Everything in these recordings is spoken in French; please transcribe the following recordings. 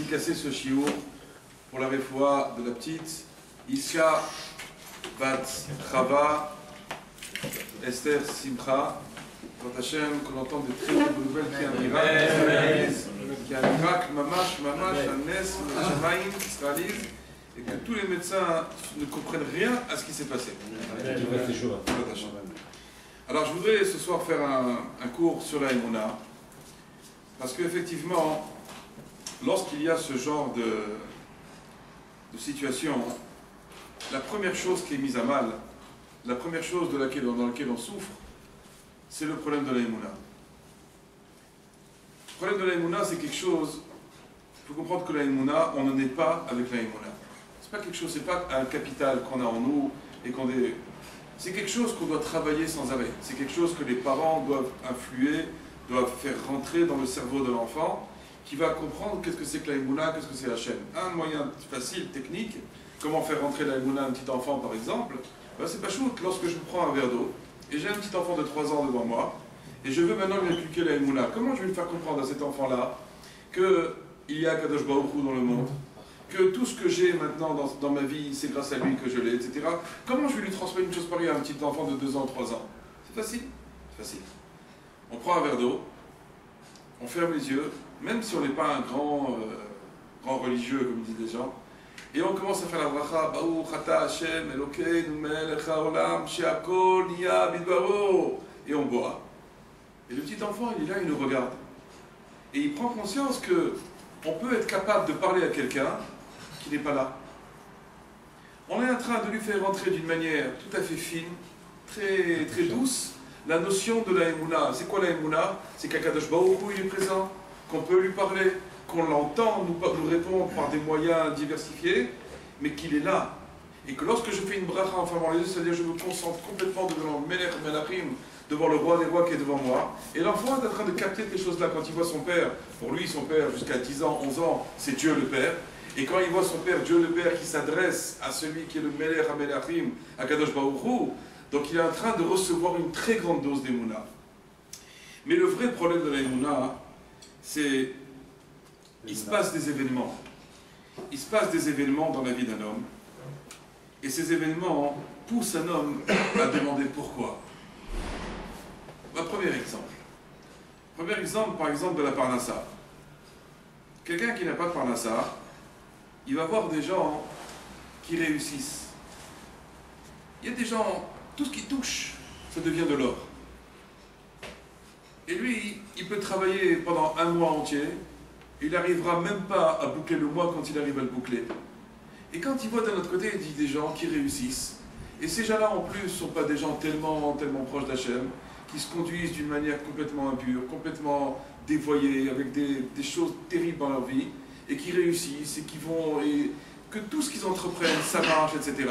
dédicacer ce shiur pour la réfoua de la petite Iska Bat Chava Esther Simcha. Quand Hachem, qu'on entende de très bonnes nouvelles, qu'il y a un miracle, qu'il y a un miracle, mamash, un nes, shamaïm, qui se réalise, et que tous les médecins ne comprennent rien à ce qui s'est passé. Alors je voudrais ce soir faire un cours sur la Emouna, parce qu'effectivement, lorsqu'il y a ce genre de situation, la première chose qui est mise à mal, la première chose dans laquelle on souffre, c'est le problème de la Emouna. Le problème de la Emouna, c'est quelque chose, il faut comprendre que la Emouna, on n'en est pas avec la Emouna. C'est pas quelque chose, c'est pas un capital qu'on a en nous et qu'on est... C'est quelque chose qu'on doit travailler sans arrêt. C'est quelque chose que les parents doivent influer, doivent faire rentrer dans le cerveau de l'enfant, qui va comprendre qu'est-ce que c'est que la Emouna, qu'est-ce que c'est Hachem. Un moyen facile, technique, comment faire rentrer la Emouna à un petit enfant par exemple, ben, c'est pas chou. Lorsque je prends un verre d'eau, et j'ai un petit enfant de 3 ans devant moi, et je veux maintenant lui inculquer la Emouna, comment je vais lui faire comprendre à cet enfant-là qu'il y a Kadosh Baruch Hu dans le monde, que tout ce que j'ai maintenant dans ma vie, c'est grâce à lui que je l'ai, etc. Comment je vais lui transmettre une chose pareille à un petit enfant de 2 ans, 3 ans? C'est facile, c'est facile. On prend un verre d'eau, on ferme les yeux, même si on n'est pas un grand religieux, comme disent les gens, et on commence à faire la bracha, Baruch Ata Hashem Elokeinu Melech Haolam She'akol Niya Bidbaro, et on boit. Et le petit enfant, il est là, il nous regarde. Et il prend conscience que on peut être capable de parler à quelqu'un qui n'est pas là. On est en train de lui faire rentrer d'une manière tout à fait fine, très, très douce, la notion de la Emouna. C'est quoi la Emouna? C'est qu'Akadosh Baruch Hu, il est présent, qu'on peut lui parler, qu'on l'entend nous répondre par des moyens diversifiés, mais qu'il est là. Et que lorsque je fais une bracha en fermant les yeux, c'est-à-dire je me concentre complètement devant le Melech Melachim, devant le roi des rois qui est devant moi, et l'enfant est en train de capter ces choses-là quand il voit son père. Pour lui, son père, jusqu'à 10 ans, 11 ans, c'est Dieu le Père. Et quand il voit son père, Dieu le Père, qui s'adresse à celui qui est le Melech Melachim, à Kadosh Baruch Hu, donc il est en train de recevoir une très grande dose d'Emouna. Mais le vrai problème de l'Emouna, c'est il se passe des événements. Il se passe des événements dans la vie d'un homme. Et ces événements poussent un homme à demander pourquoi. Premier exemple. Premier exemple, par exemple, de la Parnassa. Quelqu'un qui n'a pas de Parnassa, il va voir des gens qui réussissent. Il y a des gens, tout ce qui touche, ça devient de l'or. Et lui, il peut travailler pendant un mois entier, il n'arrivera même pas à boucler le mois quand il arrive à le boucler. Et quand il voit d'un autre côté, il dit des gens qui réussissent, et ces gens-là en plus ne sont pas des gens tellement proches d'Hachem, qui se conduisent d'une manière complètement impure, complètement dévoyée, avec des choses terribles dans leur vie, et qui réussissent, et qui vont, et que tout ce qu'ils entreprennent, ça marche, etc.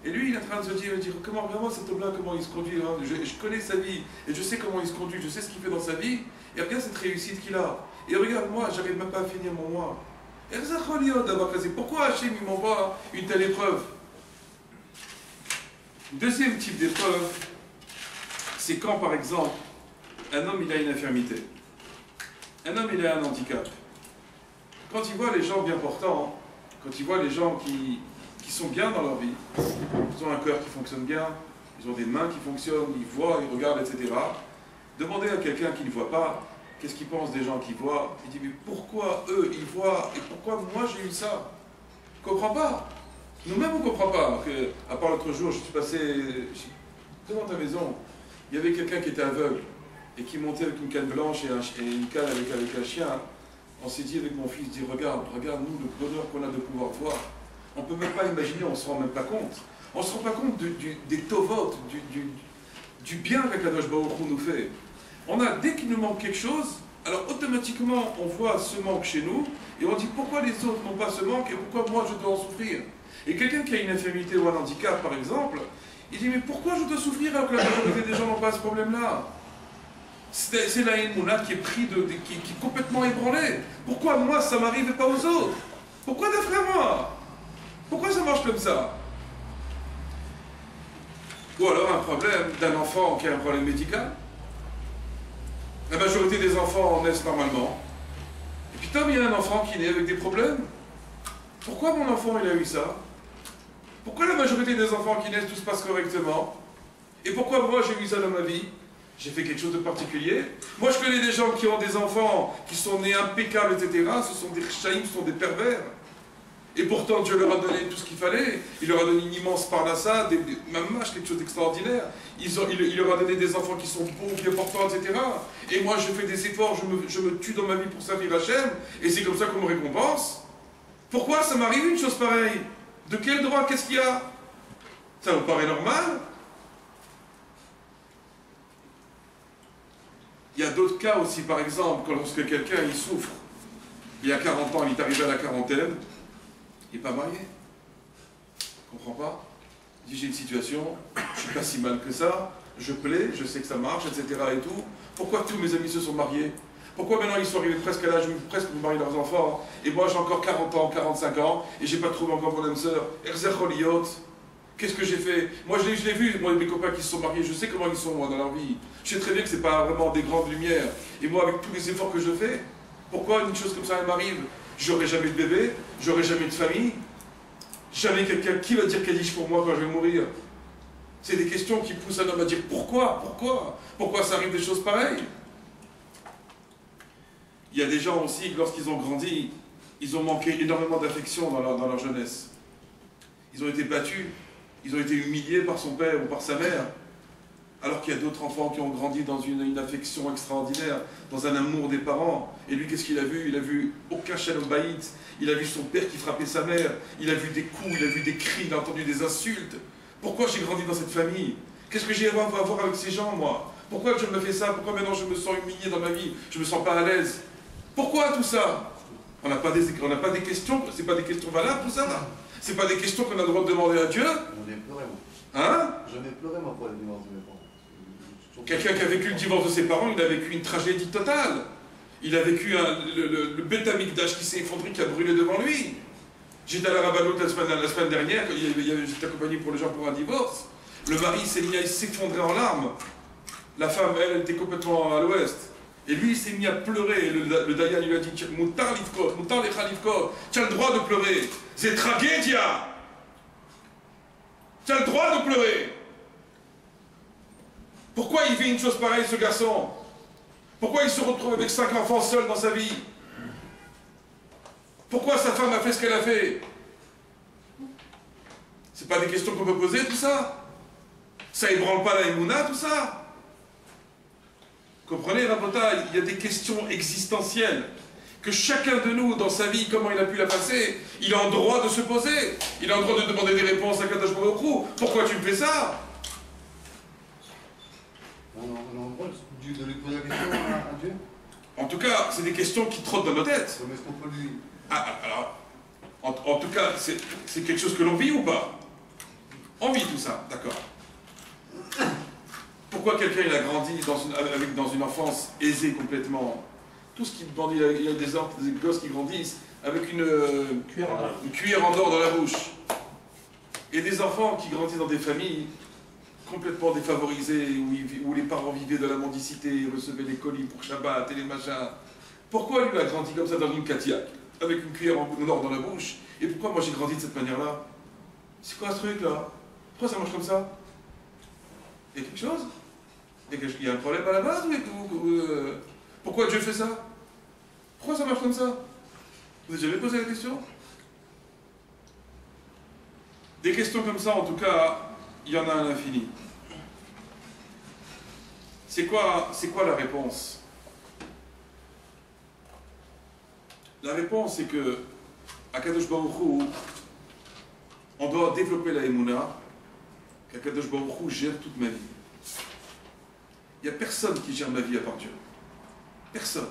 Et lui, il est en train de se dire comment vraiment cet homme-là, comment il se conduit, hein, je connais sa vie, et je sais comment il se conduit, je sais ce qu'il fait dans sa vie, et regarde cette réussite qu'il a. Et regarde, moi, j'arrive même pas à finir mon mois. Et pourquoi Hachem m'envoie une telle épreuve? Deuxième type d'épreuve, c'est quand, par exemple, un homme il a une infirmité, un homme il a un handicap. Quand il voit les gens bien portants, quand il voit les gens qui sont bien dans leur vie, ils ont un cœur qui fonctionne bien, ils ont des mains qui fonctionnent, ils voient, ils regardent, etc. Demandez à quelqu'un qui ne voit pas, qu'est-ce qu'il pense des gens qui voient? Il dit, mais pourquoi eux, ils voient, et pourquoi moi j'ai eu ça? Je ne comprends pas. Nous-mêmes, on ne comprend pas. À part l'autre jour, je suis passé devant ta maison, il y avait quelqu'un qui était aveugle et qui montait avec une canne blanche et une canne avec un chien. On s'est dit avec mon fils, regarde nous le bonheur qu'on a de pouvoir voir. On ne peut même pas imaginer, on ne se rend même pas compte. On ne se rend pas compte des tovot, du bien qu'Akadosh Baruch Hu nous fait. Dès qu'il nous manque quelque chose, alors automatiquement on voit ce manque chez nous et on dit pourquoi les autres n'ont pas ce manque et pourquoi moi je dois en souffrir. Et quelqu'un qui a une infirmité ou un handicap par exemple, il dit mais pourquoi je dois souffrir alors que la majorité des gens n'ont pas ce problème-là? C'est la Emouna qui est pris qui est complètement ébranlée. Pourquoi moi ça m'arrive et pas aux autres? Pourquoi d'après moi? Pourquoi ça marche comme ça? Ou alors un problème d'un enfant qui a un problème médical. La majorité des enfants naissent normalement. Et Putain, il y a un enfant qui naît avec des problèmes. Pourquoi mon enfant il a eu ça? Pourquoi la majorité des enfants qui naissent tout se passe correctement? Et pourquoi moi j'ai eu ça dans ma vie? J'ai fait quelque chose de particulier. Moi je connais des gens qui ont des enfants qui sont nés impeccables, etc. Ce sont des chaïms, ce sont des pervers. Et pourtant Dieu leur a donné tout ce qu'il fallait. Il leur a donné une immense parnassa, même quelque chose d'extraordinaire. Il leur a donné des enfants qui sont beaux, bien portants, etc. Et moi je fais des efforts, je me tue dans ma vie pour servir Hachem. Et c'est comme ça qu'on me récompense. Pourquoi ça m'arrive une chose pareille? De quel droit? Qu'est-ce qu'il y a? Ça vous paraît normal? Il y a d'autres cas aussi, par exemple, lorsque quelqu'un il souffre, il y a 40 ans, il est arrivé à la quarantaine, il n'est pas marié. Il ne comprend pas. Il dit j'ai une situation, je ne suis pas si mal que ça, je plais, je sais que ça marche, etc. et tout. Pourquoi tous mes amis se sont mariés? Pourquoi maintenant ils sont arrivés presque à l'âge où presque de marier leurs enfants? Et moi j'ai encore 40 ans, 45 ans, et j'ai pas trouvé encore mon âme sœur. Qu'est-ce que j'ai fait? Moi je l'ai vu, moi mes copains qui se sont mariés, je sais comment ils sont moi dans leur vie. Je sais très bien que c'est pas vraiment des grandes lumières. Et moi avec tous les efforts que je fais, pourquoi une chose comme ça elle m'arrive? J'aurai jamais de bébé, j'aurai jamais de famille, jamais quelqu'un qui va dire Kaddish pour moi quand je vais mourir. C'est des questions qui poussent un homme à dire pourquoi? Pourquoi ça arrive des choses pareilles? Il y a des gens aussi, lorsqu'ils ont grandi, ils ont manqué énormément d'affection dans leur jeunesse. Ils ont été battus, ils ont été humiliés par son père ou par sa mère, alors qu'il y a d'autres enfants qui ont grandi dans une affection extraordinaire, dans un amour des parents. Et lui, qu'est-ce qu'il a vu? Il a vu aucun shalom baït, il a vu son père qui frappait sa mère, il a vu des coups, il a vu des cris, il a entendu des insultes. Pourquoi j'ai grandi dans cette famille? Qu'est-ce que j'ai à voir avec ces gens, moi? Pourquoi je me fais ça? Pourquoi maintenant je me sens humilié dans ma vie? Je me sens pas à l'aise. Pourquoi tout ça? On n'a pas des questions, c'est pas des questions valables tout ça là. C'est pas des questions qu'on a le droit de demander à Dieu. J'en ai pleuré moi. Hein? J'en ai pleuré moi pour le divorce de mes parents. Quelqu'un qui a vécu le divorce de ses parents, il a vécu une tragédie totale. Il a vécu le Beth Amikdash qui s'est effondré, qui a brûlé devant lui. J'étais à la Rabbanout la semaine dernière, j'étais accompagné pour les gens pour un divorce. Le mari s'est mis à s'effondrer en larmes. La femme, elle était complètement à l'ouest. Et lui, il s'est mis à pleurer. Le Dayan lui a dit Moutar Livkot, Moutar Lecha Livkot, tu as le droit de pleurer. C'est tragédia. Tu as le droit de pleurer. Pourquoi il fait une chose pareille, ce garçon? Pourquoi il se retrouve avec 5 enfants seuls dans sa vie? Pourquoi sa femme a fait ce qu'elle a fait? C'est pas des questions qu'on peut poser, tout ça? Ça ébranle pas la Emouna, tout ça? Comprenez, Rabota, il y a des questions existentielles que chacun de nous, dans sa vie, comment il a pu la passer, il a le droit de se poser. Il a le droit de demander des réponses à Kadosh Baruch Hu. Pourquoi tu me fais ça? On a le droit de lui poser la question à Dieu. En tout cas, c'est des questions qui trottent dans nos têtes. Mais est-ce qu'on peut lui... Alors, en tout cas, c'est quelque chose que l'on vit ou pas? On vit tout ça, d'accord. Pourquoi quelqu'un il a grandi dans une enfance aisée complètement? Tout ce qui grandit, il y a des gosses qui grandissent avec une cuillère en or dans la bouche. Et des enfants qui grandissent dans des familles complètement défavorisées, où les parents vivaient de la mendicité, recevaient des colis pour Shabbat et les machins. Pourquoi lui il a grandi comme ça dans une katiak, avec une cuillère en or dans la bouche? Et pourquoi moi j'ai grandi de cette manière-là? C'est quoi ce truc-là? Pourquoi ça marche comme ça? Il y a quelque chose? Il y a un problème à la base pourquoi Dieu fait ça? Pourquoi ça marche comme ça? Vous avez jamais posé la question? Des questions comme ça, en tout cas, il y en a à l'infini. C'est quoi la réponse? La réponse, c'est que, à Kadosh Baruch Hu, on doit développer la Emouna, qu'Akadosh Baruch Hu gère toute ma vie. Il n'y a personne qui gère ma vie à part Dieu. Personne.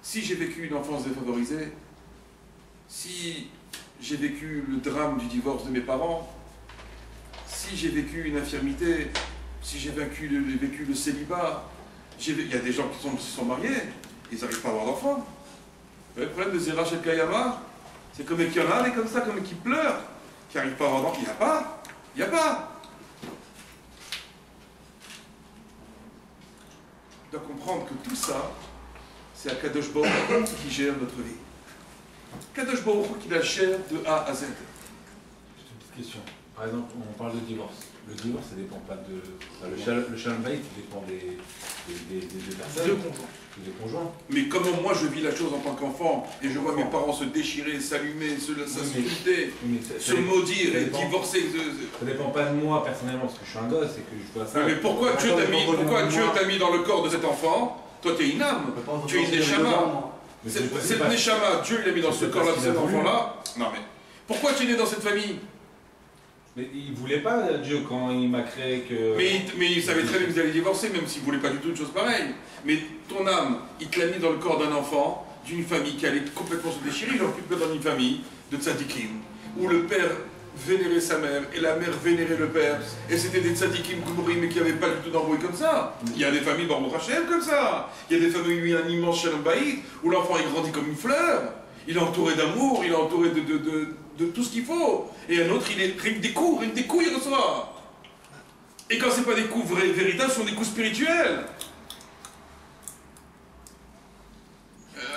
Si j'ai vécu une enfance défavorisée, si j'ai vécu le drame du divorce de mes parents, si j'ai vécu une infirmité, si j'ai vécu le célibat, il y a des gens qui se sont mariés, ils n'arrivent pas à avoir d'enfants. Le problème de Zera Shel Kayama, c'est comme qu'il y en a des comme ça, comme qui pleurent, qui n'arrivent pas à avoir d'enfants. Il n'y a pas. Il n'y a pas. On doit comprendre que tout ça, c'est Akadosh Baruch Hu qui gère notre vie. Akadosh Baruch Hu qui la gère de A à Z. Juste une petite question. Par exemple, on parle de divorce. Le divorce, ça dépend pas de... Enfin, le shalom bayit dépend des deux personnes, des conjoints. Mais comment moi je vis la chose en tant qu'enfant et je vois mes parents se déchirer, s'allumer, s'insulter, se maudire et divorcer. Ça dépend pas de moi personnellement parce que je suis un gosse et que je vois ça. Mais pourquoi Dieu t'a mis dans le corps de cet enfant? Toi tu es une âme, tu es une neshama. Cette neshama, Dieu l'a mis dans ce corps-là de cet enfant-là. Non mais pourquoi tu es né dans cette famille? Mais il voulait pas, Dieu, quand il m'a créé que... Mais il savait très bien que vous allez divorcer, même s'il ne voulait pas du tout une chose pareille. Mais ton âme, il te l'a mis dans le corps d'un enfant, d'une famille qui allait complètement se déchirer. Il aurait pu te mettre dans une famille de tzadikim, où le père vénérait sa mère, et la mère vénérait le père, et c'était des tzadikim gourim, mais qui n'avaient pas du tout d'embrouille comme ça. Il y a des familles Baruch Hashem comme ça. Il y a des familles où il y a un immense shalom bayit, où l'enfant il grandit comme une fleur. Il est entouré d'amour, il est entouré de tout ce qu'il faut. Et un autre, il est rien que des coups il reçoit. Et quand c'est pas des coups véritables, ce sont des coups spirituels.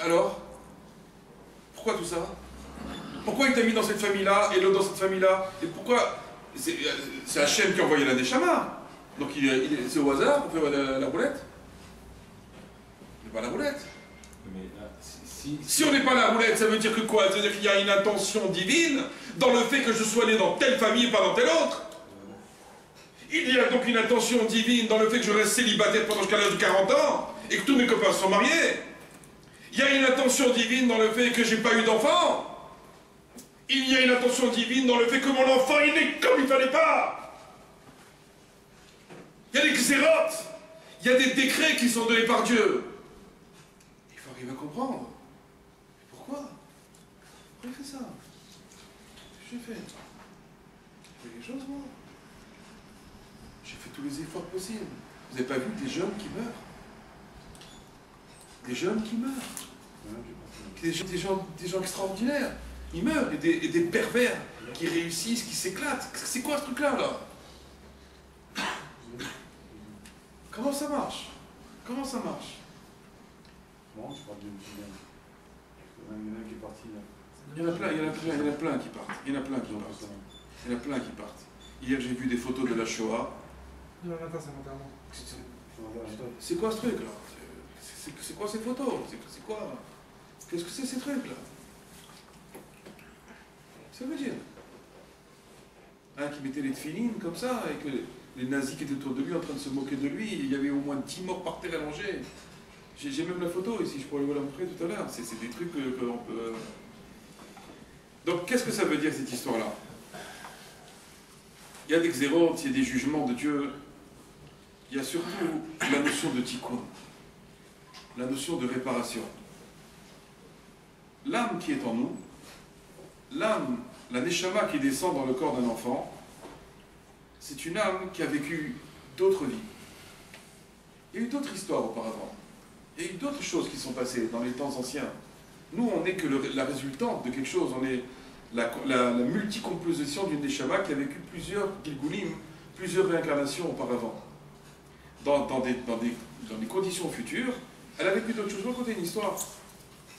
Alors, pourquoi tout ça? Pourquoi il t'a mis dans cette famille-là et l'autre dans cette famille-là? Et pourquoi? C'est Hachem qui a envoyé la Neshama. Donc c'est au hasard pour faire la roulette? C'est pas la roulette. Mais, si on n'est pas la roulette, ça veut dire que quoi? Ça veut dire qu'il y a une intention divine dans le fait que je sois né dans telle famille et pas dans telle autre. Il y a donc une intention divine dans le fait que je reste célibataire pendant jusqu'à l'âge de 40 ans et que tous mes copains sont mariés. Il y a une intention divine dans le fait que j'ai pas eu d'enfant. Il y a une intention divine dans le fait que mon enfant il est comme il fallait pas. Il y a des xérotes, il y a des décrets qui sont donnés par Dieu. Il faut arriver à comprendre. Pourquoi il fait ça? Qu'est-ce que j'ai fait? J'ai fait quelque chose, moi. J'ai fait tous les efforts possibles. Vous n'avez pas vu des jeunes qui meurent? Des jeunes qui meurent. Des gens extraordinaires. Ils meurent. Et des pervers qui réussissent, qui s'éclatent. C'est quoi ce truc-là, là? Comment ça marche? Comment ça marche? Non, je parle d'une fille. Il y en a un qui est parti là. Il y en a plein qui partent. Il y en a plein qui partent. Hier, j'ai vu des photos de la Shoah. Demain matin, c'est l'enterrement. C'est quoi ce truc-là? C'est quoi ces photos? C'est quoi? Qu'est-ce que c'est ces trucs-là? Ça veut dire un qui mettait les tefilines comme ça, et que les nazis qui étaient autour de lui en train de se moquer de lui, il y avait au moins 10 morts par terre allongés. J'ai même la photo ici, je pourrais vous la montrer tout à l'heure. C'est des trucs que l'on peut... Donc qu'est-ce que ça veut dire cette histoire-là? Il y a des xérotes, il y a des jugements de Dieu. Il y a surtout la notion de tikkun, la notion de réparation. L'âme qui est en nous, l'âme, la neshama qui descend dans le corps d'un enfant, c'est une âme qui a vécu d'autres vies. Il y a eu d'autres histoires auparavant. Il y a eu d'autres choses qui sont passées dans les temps anciens. Nous, on n'est que la résultante de quelque chose. On est la multicomposition d'une neshama qui a vécu plusieurs gilgulim, plusieurs réincarnations auparavant. Dans des conditions futures, elle a vécu d'autres choses. Je vais vous raconter une histoire.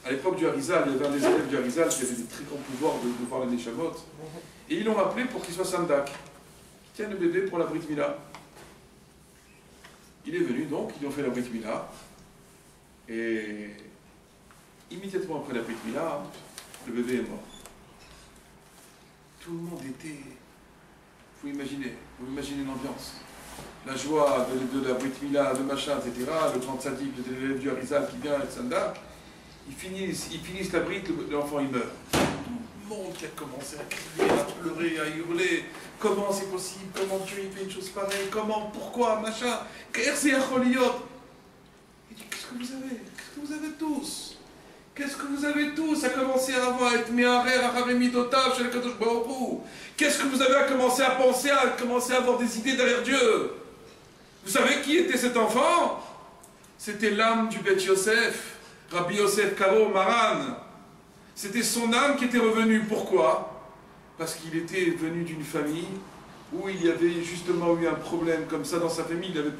À l'époque du Harizal, il y avait un des élèves du Harizal qui avait des très grands pouvoirs de voir les Neshamot. Et ils l'ont appelé pour qu'il soit Sandak. Tiens le bébé pour la Brit Mila. Il est venu donc, ils lui ont fait la Brit Mila. Et immédiatement après la Brit Mila, le bébé est mort. Tout le monde était... Vous imaginez l'ambiance. La joie de la Brit Mila, de machin, etc. Le grand tzaddik, l'élève du Harizal qui vient avec Sandak. Ils finissent la brite, l'enfant il meurt. Tout le monde qui a commencé à crier, à pleurer, à hurler. Comment c'est possible? Comment Dieu il fait une chose pareille? Comment? Pourquoi? Machin. Qu'est-ce que vous avez? Qu'est-ce que vous avez tous? Qu'est-ce que vous avez tous à commencer à avoir être me'arer, haremidotav, chez le Kadosh Baruch Hu? Qu'est-ce que vous avez à commencer à penser, à commencer à avoir des idées derrière Dieu? Vous savez qui était cet enfant? C'était l'âme du Beth Yosef. Rabbi Yosef Karo Maran, c'était son âme qui était revenue. Pourquoi? Parce qu'il était venu d'une famille où il y avait justement eu un problème comme ça dans sa famille. Il n'avait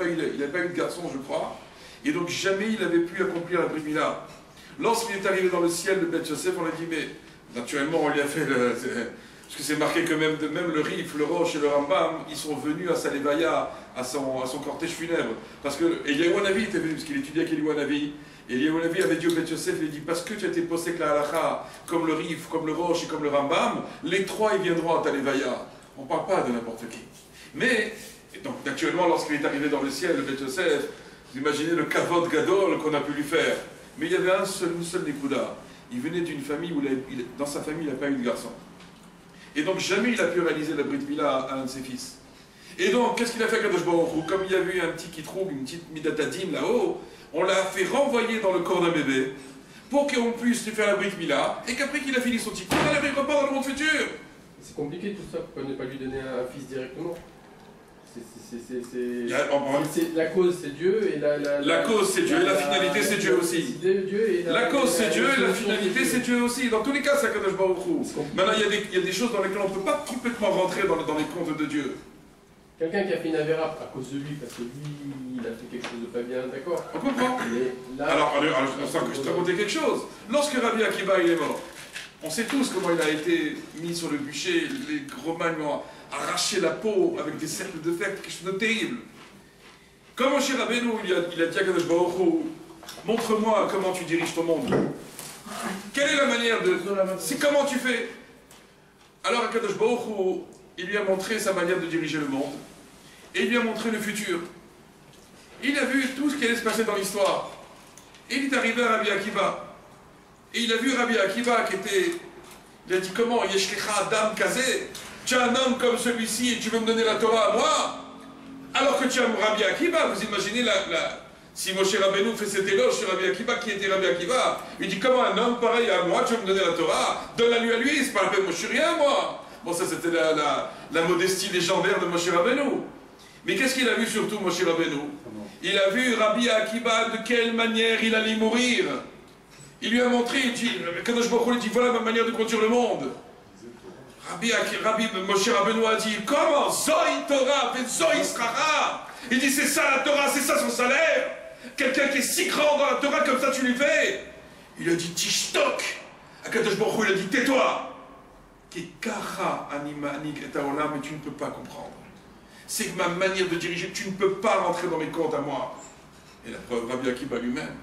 pas eu de garçon, je crois. Et donc jamais il avait pu accomplir la Brit Mila. Lorsqu'il est arrivé dans le ciel de Beth Yosef, on a dit, mais naturellement on lui a fait le... Parce que c'est marqué que même le Rif, le Roche et le Rambam, ils sont venus à sa Levaya, à son cortège funèbre. Parce que Eliyahu Hanavi était venu, parce qu'il étudiait avec Eliyahu Hanavi. Et Eliyahu Hanavi avait dit au Beth Yosef, il a dit, parce que tu as été posé avec la halakha, comme le Rif, comme le Roche et comme le Rambam, les trois ils viendront à ta Levaya. On ne parle pas de n'importe qui. Mais, donc naturellement, lorsqu'il est arrivé dans le ciel, le Beth Yosef, vous imaginez le kavod gadol qu'on a pu lui faire. Mais il y avait une seule Nekuda. Il venait d'une famille où dans sa famille il n'a pas eu de garçon. Et donc jamais il a pu réaliser la Brit Mila à un de ses fils. Et donc, qu'est-ce qu'il a fait Kadosh Baruch Hu? Comme il y a eu un petit kitroug, une petite midatadim là-haut, on l'a fait renvoyer dans le corps d'un bébé pour qu'on puisse lui faire la Brit Mila, et qu'après qu'il a fini son tikkun, il repart dans le monde futur. C'est compliqué tout ça, pourquoi ne pas lui donner un fils directement? La cause c'est Dieu et la cause c'est Dieu et la finalité c'est Dieu aussi. La cause c'est Dieu et la finalité c'est Dieu aussi. Dans tous les cas c'est Kadosh Baruch Hu. Maintenant il y a des choses dans lesquelles on ne peut pas complètement rentrer dans les comptes de Dieu. Quelqu'un qui a fait une avéra à cause de lui, parce que lui il a fait quelque chose de pas bien, d'accord? On comprend. Alors je te raconter quelque chose. Lorsque Rabbi Akiba il est mort, on sait tous comment il a été mis sur le bûcher, les Romains lui ont arraché la peau avec des cercles de fer, quelque chose de terrible. Comme Moshe Rabbeinu, il a dit à Kadosh Baruch Hu, montre-moi comment tu diriges ton monde. Quelle est la manière de... C'est comment tu fais. Alors Kadosh Baruch Hu, il lui a montré sa manière de diriger le monde. Et il lui a montré le futur. Il a vu tout ce qui allait se passer dans l'histoire. Et il est arrivé à Rabbi Akiba. Et il a vu Rabbi Akiba qui était... Il a dit, comment Yeshlecha Adam Kazé? Tu as un homme comme celui-ci et tu veux me donner la Torah à moi? Alors que tu as Rabbi Akiba, vous imaginez si Moshe Rabbeinu fait cet éloge sur Rabbi Akiba, qui était Rabbi Akiba? Il dit, comment un homme pareil à moi, tu veux me donner la Torah? Donne-la lui à lui, c'est pas la peine, moi je suis rien moi. Bon, ça c'était la modestie légendaire de Moshe Rabbeinu. Mais qu'est-ce qu'il a vu surtout, Moshe Rabbeinu? Il a vu Rabbi Akiba de quelle manière il allait mourir. Il lui a montré, il dit, Kadosh Baruch Hu, il dit, voilà ma manière de conduire le monde. Rabbi Moshe Rabbeinu a dit, comment? Zoi Torah, Zoi Srara. Il dit, c'est ça la Torah, c'est ça son salaire. Quelqu'un qui est si grand dans la Torah, comme ça tu lui fais. Il a dit, Tishtok. Kadosh Baruch Hu, il a dit, tais-toi. Kekara anima anik et taolam, mais tu ne peux pas comprendre. C'est que ma manière de diriger, tu ne peux pas rentrer dans mes comptes à moi. Et la preuve, Rabbi Akiba lui-même,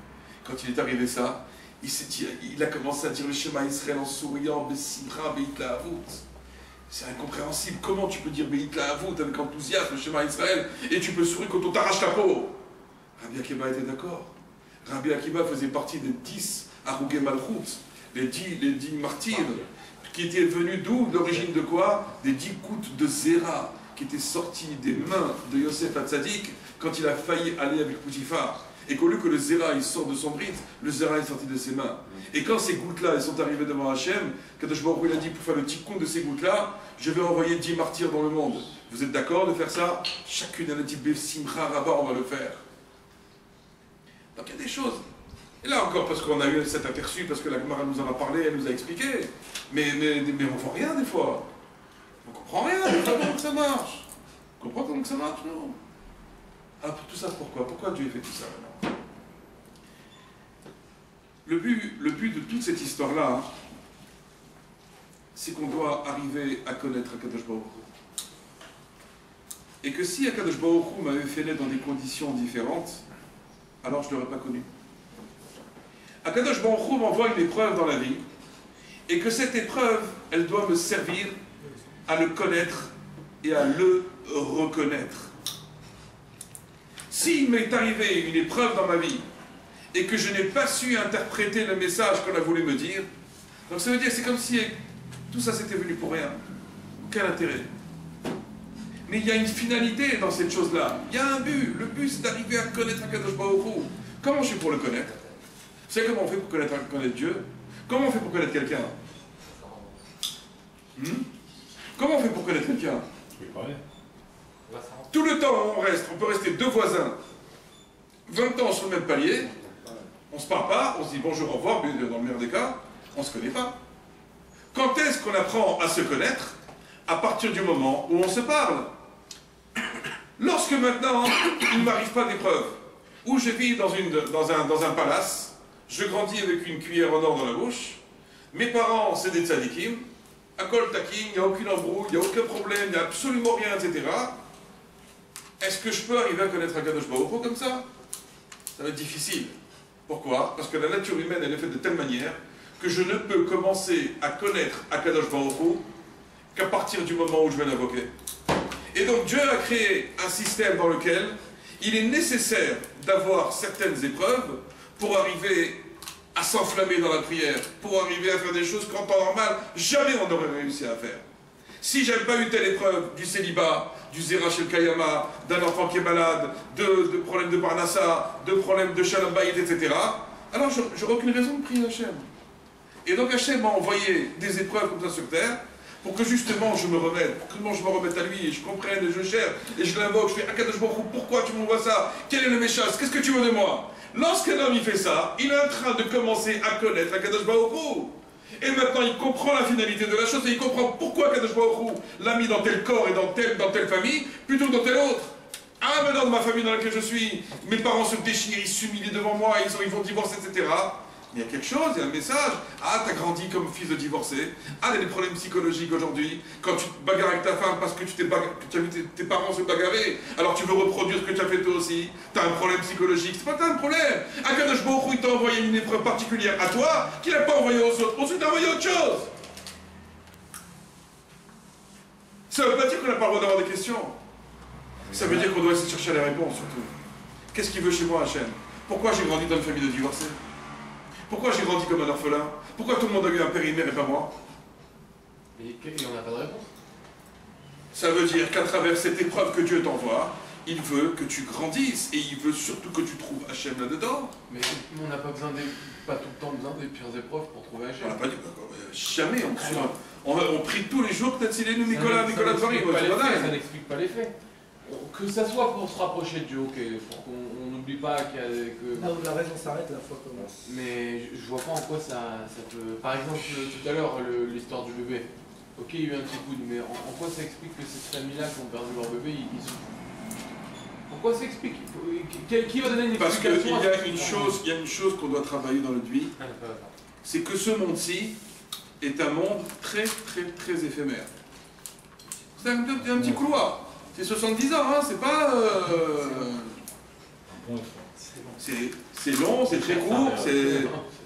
quand il est arrivé ça, il a commencé à dire le Shema Israël en souriant, Besimra Beit Lahavut. C'est incompréhensible. Comment tu peux dire Beit Lahavut avec enthousiasme le Shema Israël et tu peux sourire quand on t'arrache la peau? Rabbi Akiba était d'accord. Rabbi Akiba faisait partie des 10 Arugé Malchut, les 10 martyrs, qui étaient venus d'où? D'origine de quoi? Des 10 gouttes de Zéra qui étaient sorties des mains de Yosef Hatzadik quand il a failli aller avec Poutifar. Et qu'au lieu que le Zéra il sort de son bride, le Zéra est sorti de ses mains. Et quand ces gouttes-là elles sont arrivées devant Hachem, Kadosh Baruch Hu il a dit, pour faire le tikkun de ces gouttes-là, je vais envoyer 10 martyrs dans le monde. Vous êtes d'accord de faire ça? Chacune elle a dit, Simcha Rabba, on va le faire. Donc il y a des choses. Et là encore, parce qu'on a eu cet aperçu, parce que la Gemara nous en a parlé, elle nous a expliqué. Mais on voit rien des fois. On comprend rien, on comprend comment ça marche. On comprend comment ça marche, non? Ah, tout ça pourquoi? Pourquoi Dieu fait tout ça maintenant? Le but de toute cette histoire-là, c'est qu'on doit arriver à connaître Akadosh Baruch Hu. Et que si Akadosh Baruch Hu m'avait fait naître dans des conditions différentes, alors je ne l'aurais pas connu. Akadosh Baruch Hu m'envoie une épreuve dans la vie, et que cette épreuve, elle doit me servir à le connaître et à le reconnaître. S'il m'est arrivé une épreuve dans ma vie, et que je n'ai pas su interpréter le message qu'on a voulu me dire, donc ça veut dire que c'est comme si tout ça c'était venu pour rien. Aucun intérêt. Mais il y a une finalité dans cette chose-là. Il y a un but. Le but c'est d'arriver à connaître Akadosh Baruch Hu. Comment je fais pour le connaître? Vous savez comment on fait pour connaître Dieu? Comment on fait pour connaître quelqu'un? Comment on fait pour connaître quelqu'un? Tout le temps on peut rester deux voisins, 20 ans sur le même palier, on ne se parle pas, on se dit bonjour, au revoir, mais dans le meilleur des cas, on ne se connaît pas. Quand est-ce qu'on apprend à se connaître? À partir du moment où on se parle. Lorsque maintenant, il ne m'arrive pas d'épreuve, où je vis dans un palace, je grandis avec une cuillère en or dans la bouche, mes parents c'est des tzadikim, Akol Takim, il n'y a aucune embrouille, il n'y a aucun problème, il n'y a absolument rien, etc. Est-ce que je peux arriver à connaître Akadosh Baruch Hu comme ça? Ça va être difficile. Pourquoi? Parce que la nature humaine, elle est faite de telle manière que je ne peux commencer à connaître Akadosh Baruch Hu qu'à partir du moment où je vais l'invoquer. Et donc Dieu a créé un système dans lequel il est nécessaire d'avoir certaines épreuves pour arriver à s'enflammer dans la prière, pour arriver à faire des choses qu'en temps normal, jamais on n'aurait réussi à faire. Si j'avais pas eu telle épreuve du célibat, du Zerach el Kayama, d'un enfant qui est malade, de problèmes de Parnassa, de problèmes de Shalom Bayit, etc., alors j'aurais aucune raison de prier Hachem. Et donc Hachem m'a envoyé des épreuves comme ça sur terre, pour que justement je me remette, à lui, et je comprenne, et je cherche, et je l'invoque, je fais Akadosh Baruch Hu, pourquoi tu m'envoies ça? Quel est le méchant? Qu'est-ce que tu veux de moi? Lorsqu'un homme il fait ça, il est en train de commencer à connaître Akadosh Baruch Hu. Et maintenant il comprend la finalité de la chose, et il comprend pourquoi Akadosh Baruch Hu l'a mis dans tel corps et dans telle famille, plutôt que dans telle autre. Ah, maintenant dans ma famille dans laquelle je suis, mes parents se déchirent, ils s'humilient devant moi, ils vont divorcer, etc. Il y a quelque chose, il y a un message. Ah, t'as grandi comme fils de divorcé. Ah, il y a des problèmes psychologiques aujourd'hui. Quand tu te bagarres avec ta femme parce que tu as vu tes parents se bagarrer, alors tu veux reproduire ce que tu as fait toi aussi. T'as un problème psychologique. C'est pas t'as un problème. Akadosh Baruch Hu, il t'a envoyé une épreuve particulière à toi qu'il n'a pas envoyé aux autres. Ensuite, il t'a envoyé autre chose. Ça ne veut pas dire qu'on n'a pas le droit d'avoir des questions. Ça veut dire qu'on doit essayer de chercher les réponses surtout. Qu'est-ce qu'il veut chez moi, Hachem? Pourquoi j'ai grandi dans une famille de divorcés? Pourquoi j'ai grandi comme un orphelin? Pourquoi tout le monde a eu un père et une mère et pas moi? Et on n'a pas de réponse. Ça veut dire qu'à travers cette épreuve que Dieu t'envoie, il veut que tu grandisses et il veut surtout que tu trouves Hachem là-dedans. Mais on n'a pas tout le temps besoin des pires épreuves pour trouver Hachem. On n'a pas dit, jamais on prie tous les jours, peut-être s'il est nous, Nicolas Dvarim. Ça n'explique pas les faits. Que ça soit pour se rapprocher de Dieu, ok, pour qu'on n'oublie pas que... Là où la raison s'arrête, la foi commence. Mais je vois pas en quoi ça peut... Par exemple, tout à l'heure, l'histoire du bébé. Ok, il y a eu un petit coup, mais en quoi ça explique que ces familles-là qui ont perdu leur bébé, ils sont... Pourquoi ça explique? Qui va donner une explication? Parce qu'il y a une chose qu'on doit travailler dans notre vie, c'est que ce monde-ci est un monde très, très, très éphémère. C'est un petit couloir. C'est 70 ans, hein, c'est pas... C'est long, c'est très court,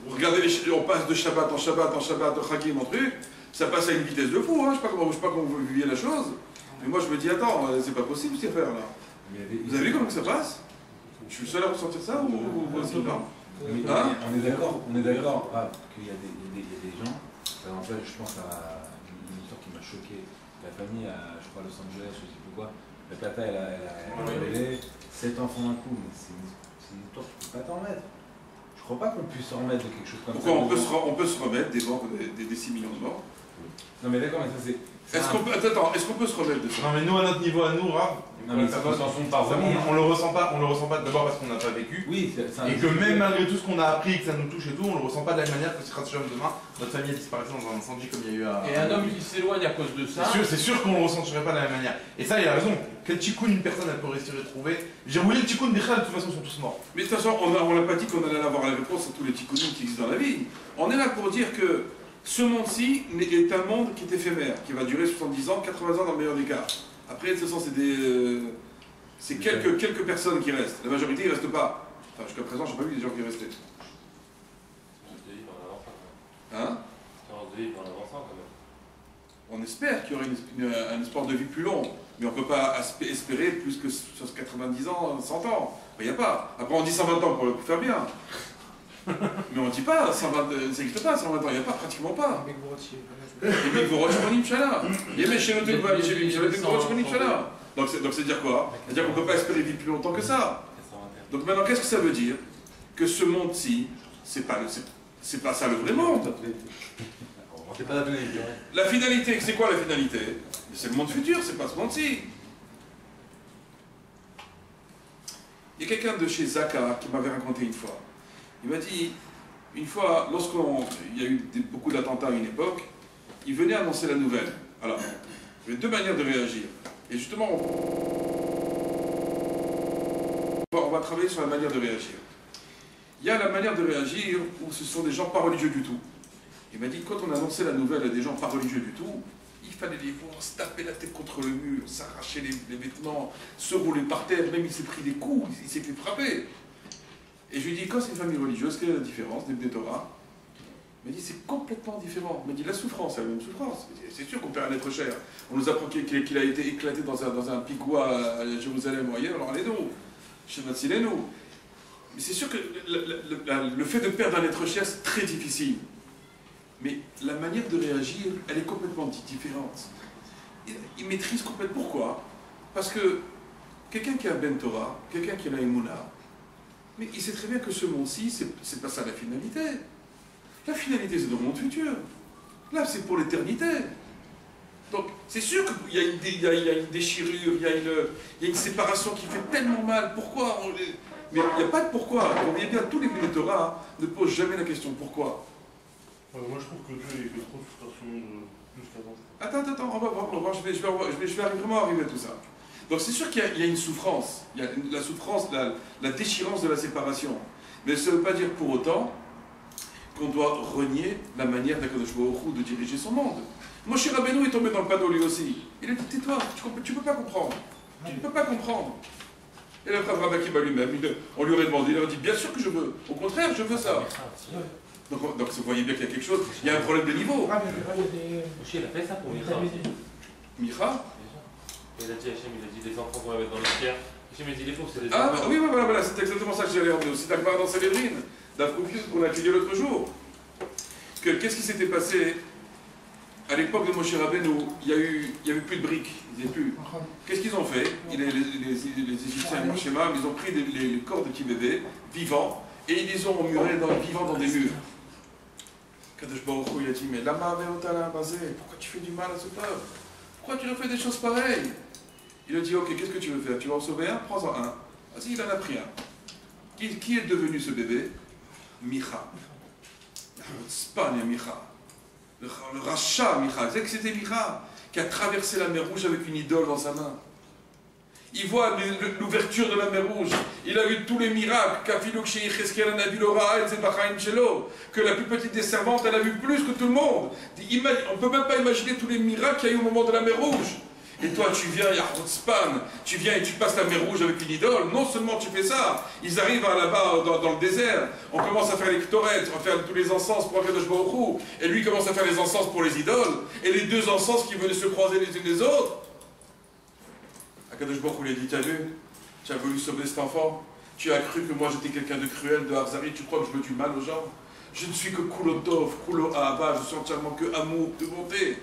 regardez, on passe de Shabbat en Shabbat en Shabbat, de Chagim en truc, ça passe à une vitesse de fou, hein, je sais pas comment vous viviez la chose, mais moi je me dis, attends, c'est pas possible ces affaires là. Vous avez vu comment que ça passe? Je suis le seul à ressentir ça ou vous aussi, non? Hein? On est d'accord qu'il y a des gens, par exemple, je pense à une histoire qui m'a choqué. La famille à, je crois, Los Angeles, je ne sais plus quoi, la tata, elle a révélé 7 enfants d'un coup, mais c'est une histoire que tu ne peux pas t'en remettre. Je crois pas qu'on puisse s'en remettre de quelque chose comme ça. Pourquoi on peut se remettre des 6 millions de morts? Non mais d'accord, mais ça c'est... Est-ce qu'on peut se remettre de ça? Non mais nous, à notre niveau, à nous, Rav, Non mais ça s'en sont pas vraiment. on le ressent pas d'abord parce qu'on n'a pas vécu. Oui, Et que même malgré tout ce qu'on a appris, que ça nous touche et tout, on le ressent pas de la même manière que si demain, notre famille a disparu dans un incendie comme il y a eu à... Et un homme qui s'éloigne à cause de ça... C'est sûr qu'on le ressentirait pas de la même manière. Et ça, il a raison. Quel tikkun une personne elle peut réussir à trouver? J'ai roulé le tikkun des de toute façon, ils sont tous morts. Mais de toute façon, on n'a pas dit qu'on allait avoir la réponse à tous les tikkunim qui existent dans la vie. On est là pour dire que ce monde-ci est un monde qui est éphémère, qui va durer 70 ans, 80 ans dans le meilleur des cas. Après, de toute façon, c'est quelques personnes qui restent. La majorité ne reste pas. Enfin, jusqu'à présent, je n'ai pas vu des gens qui restaient. Hein? On espère qu'il y aurait un espoir de vie plus long, mais on ne peut pas espérer plus que 90 ans, 100 ans. Il n'y a pas. Après, on dit 120 ans pour le faire bien. Mais on ne dit pas, 120, ça n'existe pas, 120 ans, il n'y a pas, pratiquement pas. Donc c'est dire quoi? C'est-à-dire qu'on ne peut pas espérer vivre plus longtemps que ça. Donc maintenant, qu'est-ce que ça veut dire? Que ce monde-ci, c'est pas ça le vrai monde. La finalité, c'est quoi la finalité? C'est le monde futur, c'est pas ce monde-ci. Il y a quelqu'un de chez Zaka qui m'avait raconté une fois. Il m'a dit, une fois, lorsqu'il y a eu beaucoup d'attentats à une époque, il venait annoncer la nouvelle. Alors, il y avait deux manières de réagir. Et justement, On va travailler sur la manière de réagir. Il y a la manière de réagir où ce sont des gens pas religieux du tout. Il m'a dit quand on annonçait la nouvelle à des gens pas religieux du tout, il fallait les voir se taper la tête contre le mur, s'arracher les vêtements, se rouler par terre, même il s'est pris des coups, il s'est fait frapper. Et je lui ai dit, quand c'est une famille religieuse, quelle est la différence des Torah? Il m'a dit, c'est complètement différent. Il m'a dit, la souffrance, c'est la même souffrance. C'est sûr qu'on perd un être cher. On nous apprend qu'il a été éclaté dans un pigoua à Jérusalem moyenne, alors allez-nous, chez Matsilenu. Mais c'est sûr que le fait de perdre un être cher, c'est très difficile. Mais la manière de réagir, elle est complètement différente. Il maîtrise complètement. Pourquoi? Parce que quelqu'un qui a Ben Torah, quelqu'un qui a la Emouna, mais il sait très bien que ce monde-ci, c'est pas ça la finalité. La finalité, c'est dans le monde futur. Là, c'est pour l'éternité. Donc, c'est sûr qu'il y a une déchirure, il y a une séparation qui fait tellement mal. Pourquoi Mais il n'y a pas de pourquoi. Vous voyez bien, tous les Torah ne posent jamais la question pourquoi. Moi je trouve que Dieu il fait trop de frustration plus qu'avant. Attends, on va voir, je vais vraiment arriver à tout ça. Donc c'est sûr qu'il y a une souffrance, il y a la souffrance, la déchirance de la séparation. Mais ça ne veut pas dire pour autant qu'on doit renier la manière d'Akadosh Baruch Hu de diriger son monde. Moshe Rabbeinu est tombé dans le panneau lui aussi. Il a dit tais-toi, tu ne peux pas comprendre. Tu ne peux pas comprendre. Et le frère Rabbi Akiba lui-même, on lui aurait demandé, il aurait dit bien sûr que je veux. Au contraire, je veux ça. Donc vous voyez bien qu'il y a quelque chose, il y a un problème de niveau. Moshe, il a fait ça pour Micha. Micha? Il a dit Hachem, il a dit les enfants qu'on va mettre dans le pierre. Hachem, il a dit les pauvres, c'est les Ah enfants. oui, voilà, c'est exactement ça que j'allais emmener aussi. D'Akbar dans Célébrine, d'Afrofius qu'on a étudié l'autre jour. Qu'est-ce qui s'était passé à l'époque de Moshe Rabbeinu? Il y a eu plus de briques, il n'y avait plus. Qu'est-ce qu'ils ont fait? Les Égyptiens, les Marchémas, ils ont pris les corps de petits bébés vivants et ils les ont murés vivants dans des murs. Kadosh Baruch Hu, il a dit, mais lama ve'otala basé, pourquoi tu fais du mal à ce peuple? Pourquoi tu leur fais des choses pareilles? Il a dit, ok, qu'est-ce que tu veux faire? Tu vas en sauver un? Prends-en un. Vas-y, il en a pris un. Qui est devenu ce bébé? Micha. Spagne, Micha. Le rachat, Micha. Vous savez que c'était Micha qui a traversé la mer Rouge avec une idole dans sa main. Il voit l'ouverture de la mer Rouge. Il a vu tous les miracles que la plus petite des servantes, elle a vu plus que tout le monde. On ne peut même pas imaginer tous les miracles qu'il y a eu au moment de la mer Rouge. Et toi, tu viens, Yahotspan, tu viens et tu passes la mer Rouge avec une idole. Non seulement tu fais ça, ils arrivent là-bas dans le désert, on commence à faire les ktorettes, on va faire tous les encens pour Akadosh Baruch Hu, et lui commence à faire les encens pour les idoles, et les deux encens qui venaient se croiser les unes les autres. Akadosh Baruch Hu lui a dit, tu as voulu sauver cet enfant, tu as cru que moi j'étais quelqu'un de cruel, de Harzari, tu crois que je veux du mal aux gens? Je ne suis que Kulotov, Kulo Ahava, je suis entièrement que amour, de bonté.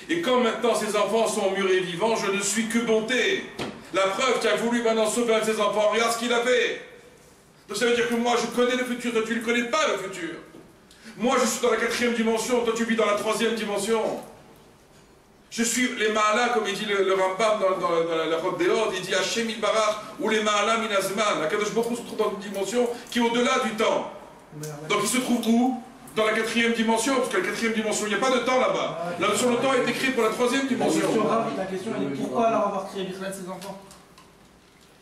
Et quand maintenant ces enfants sont mûrs et vivants, je ne suis que bonté. La preuve, tu as voulu maintenant sauver un de ces enfants, regarde ce qu'il a fait. Donc ça veut dire que moi je connais le futur, toi tu ne connais pas le futur. Moi je suis dans la 4e dimension, toi tu vis dans la 3e dimension. Je suis les Ma'ala, comme il dit le Rambam dans la robe des Hordes, il dit Hachem il Barach ou les Ma'ala minazman. Akadosh Baruch Hu se trouve dans une dimension qui est au-delà du temps. Donc il se trouve où? Dans la 4e dimension, parce que la 4e dimension, il n'y a pas de temps là-bas. La notion de temps a été créée pour la 3e dimension. La question est pourquoi alors avoir créé Israël ses enfants?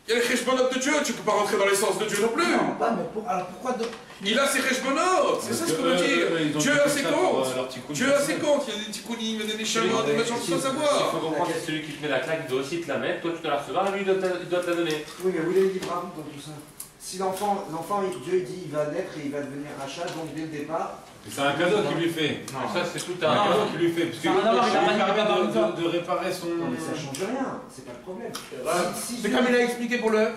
Il y a les cheshbonot de Dieu, tu ne peux pas rentrer dans l'essence de Dieu non plus. Non, pas, mais alors pourquoi Il a ses cheshbonot, c'est ça ce qu'on veut dire. Dieu a ses comptes. Dieu a ses comptes. Il y a des tikkunim, il y a des shalom, des machins, tout ça savoir. Il faut comprendre que celui qui te met la claque, il doit aussi te la mettre. Toi, tu dois la recevoir, lui, il doit te la donner. Oui, mais vous l'avez dit, bravo dans tout ça. Si l'enfant, Dieu il dit il va naître et il va devenir rachat, donc dès le départ. C'est un cadeau qu'il lui fait. Non, ça c'est tout C'est un cadeau qu'il lui fait. Parce Ça que de réparer son. Non, mais ça change rien, c'est pas le problème. C'est comme il a expliqué pour le.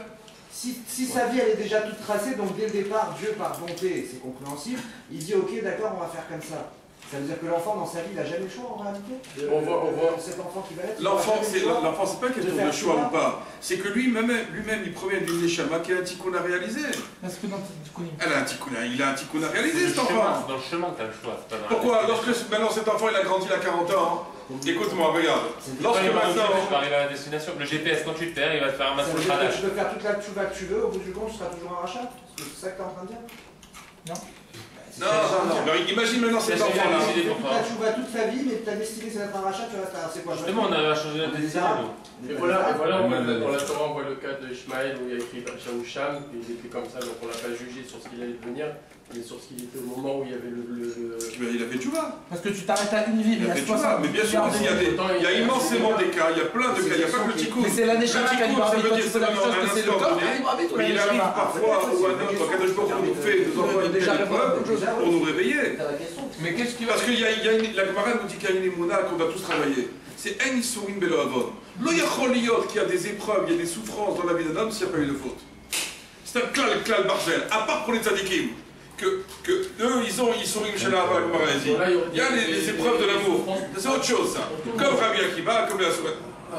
Si sa vie elle est déjà toute tracée, donc dès le départ, Dieu par bonté, c'est compréhensible, il dit ok d'accord on va faire comme ça. Ça veut dire que l'enfant dans sa vie il n'a jamais le choix en réalité. On voit. Cet enfant qui va être. L'enfant, c'est pas une question de choix ou pas. C'est que lui-même, il provient d'une neshama qui a un tikkun à réaliser. Est-ce que dans Tikkunim Il a un tikkun à réaliser cet enfant. Dans le chemin que tu as le choix. C'est pas dans Pourquoi? Lorsque maintenant cet enfant il a grandi, il a 40 ans. Écoute-moi, regarde. Lorsque maintenant. Tu vas arriver à la destination. Le GPS, quand tu te perds, il va te faire un Ça massage veut dire que radage. tu peux faire toute la tchouva que tu veux, au bout du compte tu seras toujours un rachat. C'est ça que tu es en train de dire? Non. Non, alors imagine maintenant cet enfant-là. Tu as chouva toute sa vie, mais ta destinée c'est d'être un rachat, tu restes à. C'est quoi? Justement, on a changé la destinée. Et voilà, dans la Torah, on voit le cas de Ishmaël où il y a écrit Sham ou Sham, et il était comme ça, donc on l'a pas jugé sur ce qu'il allait devenir, mais sur ce qu'il était au moment où il y avait Il a fait tchouva. Parce que tu t'arrêtes à une vie, Il a fait tchouva. Mais bien sûr, il y a immensément des cas, il y a plein de cas, il n'y a pas que le tikkun. Mais c'est l'année Shabbat qui a dit, ça veut dire seulement un instant donné, mais il arrive parfois où un autre, quand Kadosh Baruch Hu nous fait, nous envoie une telle épreuve pour nous réveiller. Mais qu'est-ce qui va... Parce que la Gemara nous dit qu'il y a une émouna qu'on doit tous travailler. C'est En Isurim Belo Avon. Lo yachol liyot qu'il y a des épreuves, il y a des souffrances dans la vie d'un homme s'il n'y a pas eu de faute. C'est un klal barzel, à part pour les tzadikim. Que eux, ils ont Isurim Shela Hava, la Gemara dit. Il y a les épreuves de l'amour. C'est autre chose, ça. Comme Rabbi Akiva, comme la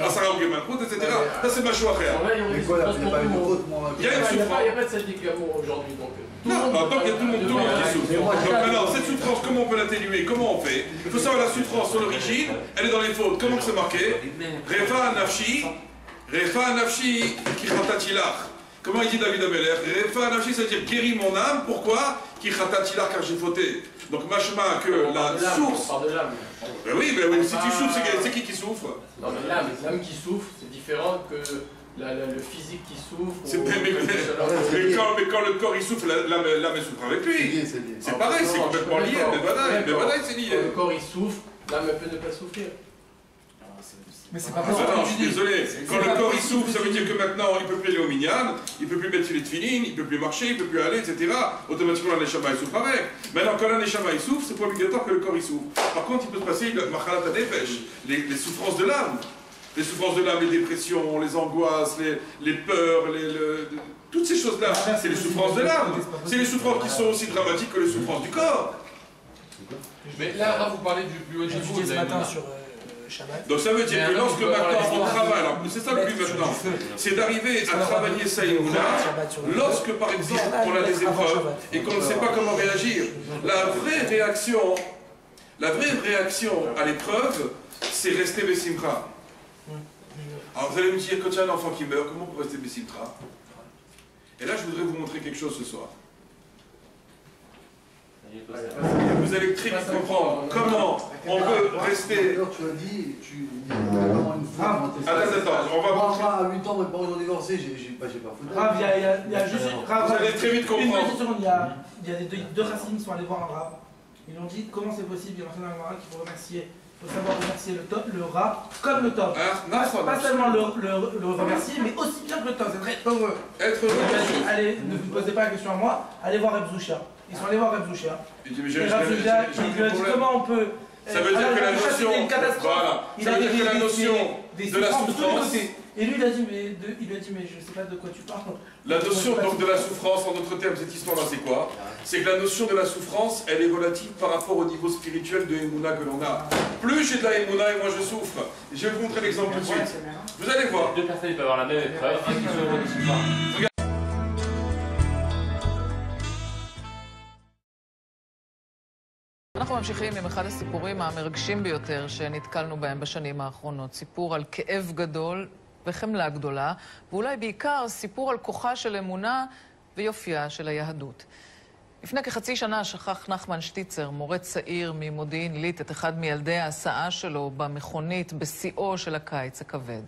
Asara Ougemalchut, etc. Ça, c'est Machou Acher. Il y a une souffrance. Il n'y a pas de sadique l'amour aujourd'hui, donc... Non, donc il y a tout le monde qui souffre. Donc maintenant, cette souffrance, comment on peut l'atténuer? Comment on fait? Il faut savoir la souffrance, son origine, elle est dans les fautes. Comment c'est marqué? Refa nafshi, kichatatilach. Comment il dit David Ameler? Refa nafshi, c'est-à-dire guéris mon âme. Pourquoi? Kichatatilach, car j'ai fauté. Donc machma que la source. On parle de l'âme. Ben oui, si tu souffres, c'est qui souffre? Non, mais l'âme qui souffre, c'est différent que le physique qui souffre. Mais quand le corps il souffre, l'âme elle souffre avec lui. C'est pareil, c'est complètement lié. Mais voilà, c'est lié. Quand le corps il souffre, l'âme elle peut ne pas souffrir. Mais c'est pas Non, je suis désolé. Quand le corps il souffre, ça veut dire que maintenant il ne peut plus aller au minyan, il ne peut plus mettre les tefilines, il ne peut plus marcher, il ne peut plus aller, etc. Automatiquement la neshama il souffre avec. Maintenant quand la neshama il souffre, c'est pas obligatoire que le corps il souffre. Par contre, il peut se passer le machalat hadefesh, les souffrances de l'âme. Les souffrances de l'âme, les dépressions, les angoisses, les peurs, toutes ces choses-là, c'est les souffrances de l'âme. C'est les souffrances qui sont aussi dramatiques que les souffrances du corps. Mais là vous parlez du plus haut J'ai niveau. étudié ce matin sur Shabbat. Donc ça veut dire que lorsque maintenant on travaille, alors c'est ça le but maintenant, c'est d'arriver à travailler ça et lorsque par exemple on a des épreuves et qu'on ne sait pas comment réagir, la vraie réaction à l'épreuve, c'est rester Bessimcha. Alors vous allez me dire, quand il y a un enfant qui meurt, comment on peut rester Bessimcha? Et là je voudrais vous montrer quelque chose ce soir. Vous allez très vite comprendre comment on peut rester... Tu as dit, comment une femme... Attends, on va montrer... À 8 ans, mes parents ont divorcé, j'ai pas foutu. Rav, il y a juste... Vous allez très vite comprendre. Une petite seconde, il y a deux racines qui sont allés voir un Rav. Ils lui ont dit comment c'est possible, il y a un Rav qu'il faut remercier. Il faut savoir remercier le rat comme le top. Pas seulement le remercier, mais aussi bien que le top. C'est très heureux. Être heureux. Allez, ne vous posez pas la question à moi, allez voir Reb Zoucha. Ils sont allés voir Reb Zoucha. Et Reb Zoucha, il lui a dit comment on peut. Ça veut dire que la notion. Voilà. Ça veut dire que la notion de la souffrance. Et lui, il a dit, mais je sais pas de quoi tu parles. La notion donc de la souffrance, en d'autres termes, cette histoire-là, c'est quoi? C'est que la notion de la souffrance, elle est relative par rapport au niveau spirituel de Emouna que l'on a. Plus j'ai de la Emouna et moi je souffre. Et je vais vous montrer l'exemple tout de suite. Vous allez voir. Deux personnes peuvent avoir la même épreuve, un qui souffre, un qui souffre pas. אנחנו ממשיכים עם אחד הסיפורים המרגשים ביותר שנתקלנו בהם בשנים האחרונות. סיפור על כאב גדול וחמלה גדולה, ואולי בעיקר סיפור על כוחה של אמונה ויופייה של היהדות. לפני כחצי שנה שכח נחמן שטיצר, מורה צעיר ממודיעין עילית, את אחד מילדי ההסעה שלו במכונית בשיאו של הקיץ הכבד.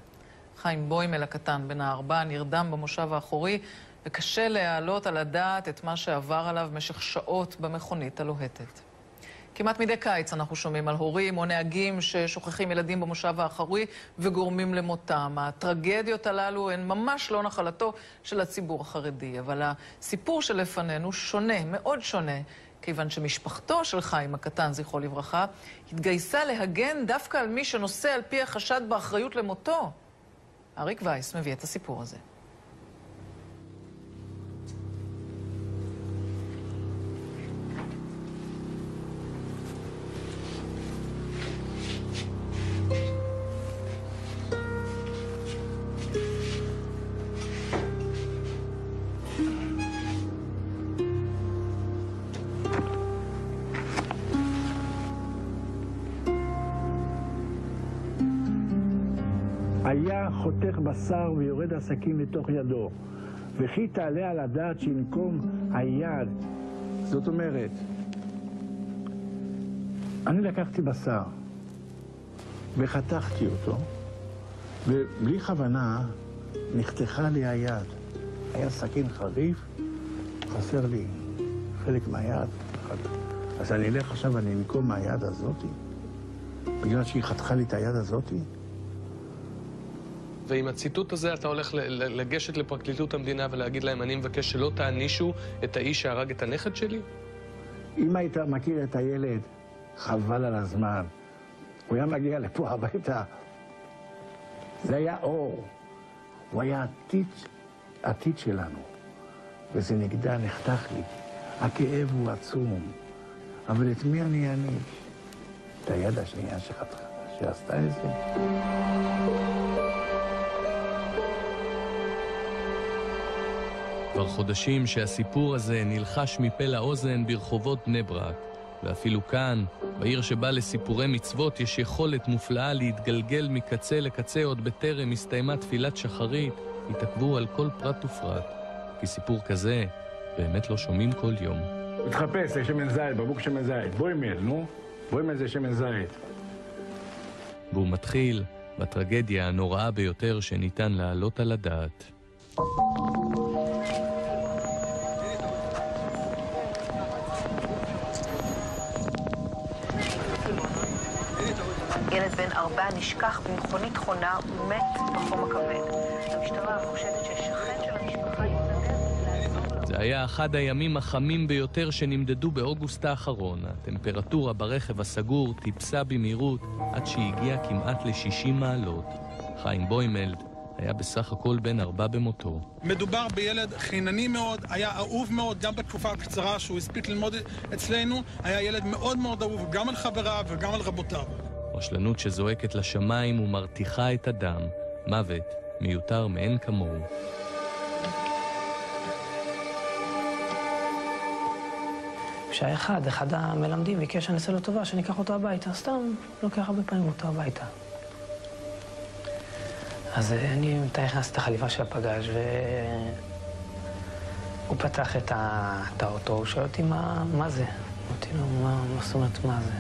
חיים בוימל הקטן בן ה4 נרדם במושב האחורי, וקשה להעלות על הדעת את מה שעבר עליו במשך שעות במכונית הלוהטת. כמעט מדי קיץ אנחנו שומעים על הורים או נהגים ששוכחים ילדים במושב האחורי וגורמים למותם. הטרגדיות הללו הן ממש לא נחלתו של הציבור החרדי, אבל הסיפור שלפנינו שונה, מאוד שונה, כיוון שמשפחתו של חיים הקטן, זכרו לברכה, התגייסה להגן דווקא על מי שנושא על פי החשד באחריות למותו. אריק וייס מביא את הסיפור הזה. היה חותך בשר ויורד הסכין לתוך ידו, וכי תעלה על הדעת שינקום היד, זאת אומרת, אני לקחתי בשר וחתכתי אותו, ובלי כוונה נחתכה לי היד. היה סכין חריף, חסר לי חלק מהיד. אז אני אלך עכשיו ואני אנקום מהיד הזאת, בגלל שהיא חתכה לי את היד הזאת. ועם הציטוט הזה אתה הולך לגשת לפרקליטות המדינה ולהגיד להם, אני מבקש שלא תענישו את האיש שהרג את הנכד שלי? אם היית מכיר את הילד, חבל על הזמן. הוא היה מגיע לפה הביתה. זה היה אור. הוא היה עתיד שלנו. וזה נגדע, נחתך לי. הכאב הוא עצום. אבל את מי אני אעניש? את היד השנייה שעשתה את זה? כבר חודשים שהסיפור הזה נלחש מפה לאוזן ברחובות בני ברק. ואפילו כאן, בעיר שבה לסיפורי מצוות יש יכולת מופלאה להתגלגל מקצה לקצה עוד בטרם הסתיימה תפילת שחרית, התעכבו על כל פרט ופרט. כי סיפור כזה באמת לא שומעים כל יום. מתחפש לשמן זית, בבוק שמן זית. בוימל, נו. בוימל זה שמן זית. והוא מתחיל בטרגדיה הנוראה ביותר שניתן להעלות על הדעת. ילד בן 4 נשכח במכונית חונה ומת בחום הכבד. המשטרה חושדת ששכן של המשפחה יתנדב. זה היה אחד הימים החמים ביותר שנמדדו באוגוסט האחרון. הטמפרטורה ברכב הסגור טיפסה במהירות עד שהגיעה כמעט ל-60 מעלות. חיים בוימלד היה בסך הכל בן 4 במותו. מדובר בילד חינני מאוד, היה אהוב מאוד, גם בתקופה הקצרה שהוא הספיק ללמוד אצלנו, היה ילד מאוד מאוד אהוב גם על חבריו וגם על רבותיו. רשלנות שזועקת לשמיים ומרתיחה את הדם. מוות מיותר מאין כמוהו. שעה אחד המלמדים ביקש שאני אעשה לו טובה, שאני אקח אותו הביתה. סתם לוקח הרבה פעמים אותו הביתה. אז אני נכנס את החליפה של הפגז' והוא פתח את האוטו, הוא שואל אותי מה זה? אמרתי לו, מה זאת אומרת מה זה?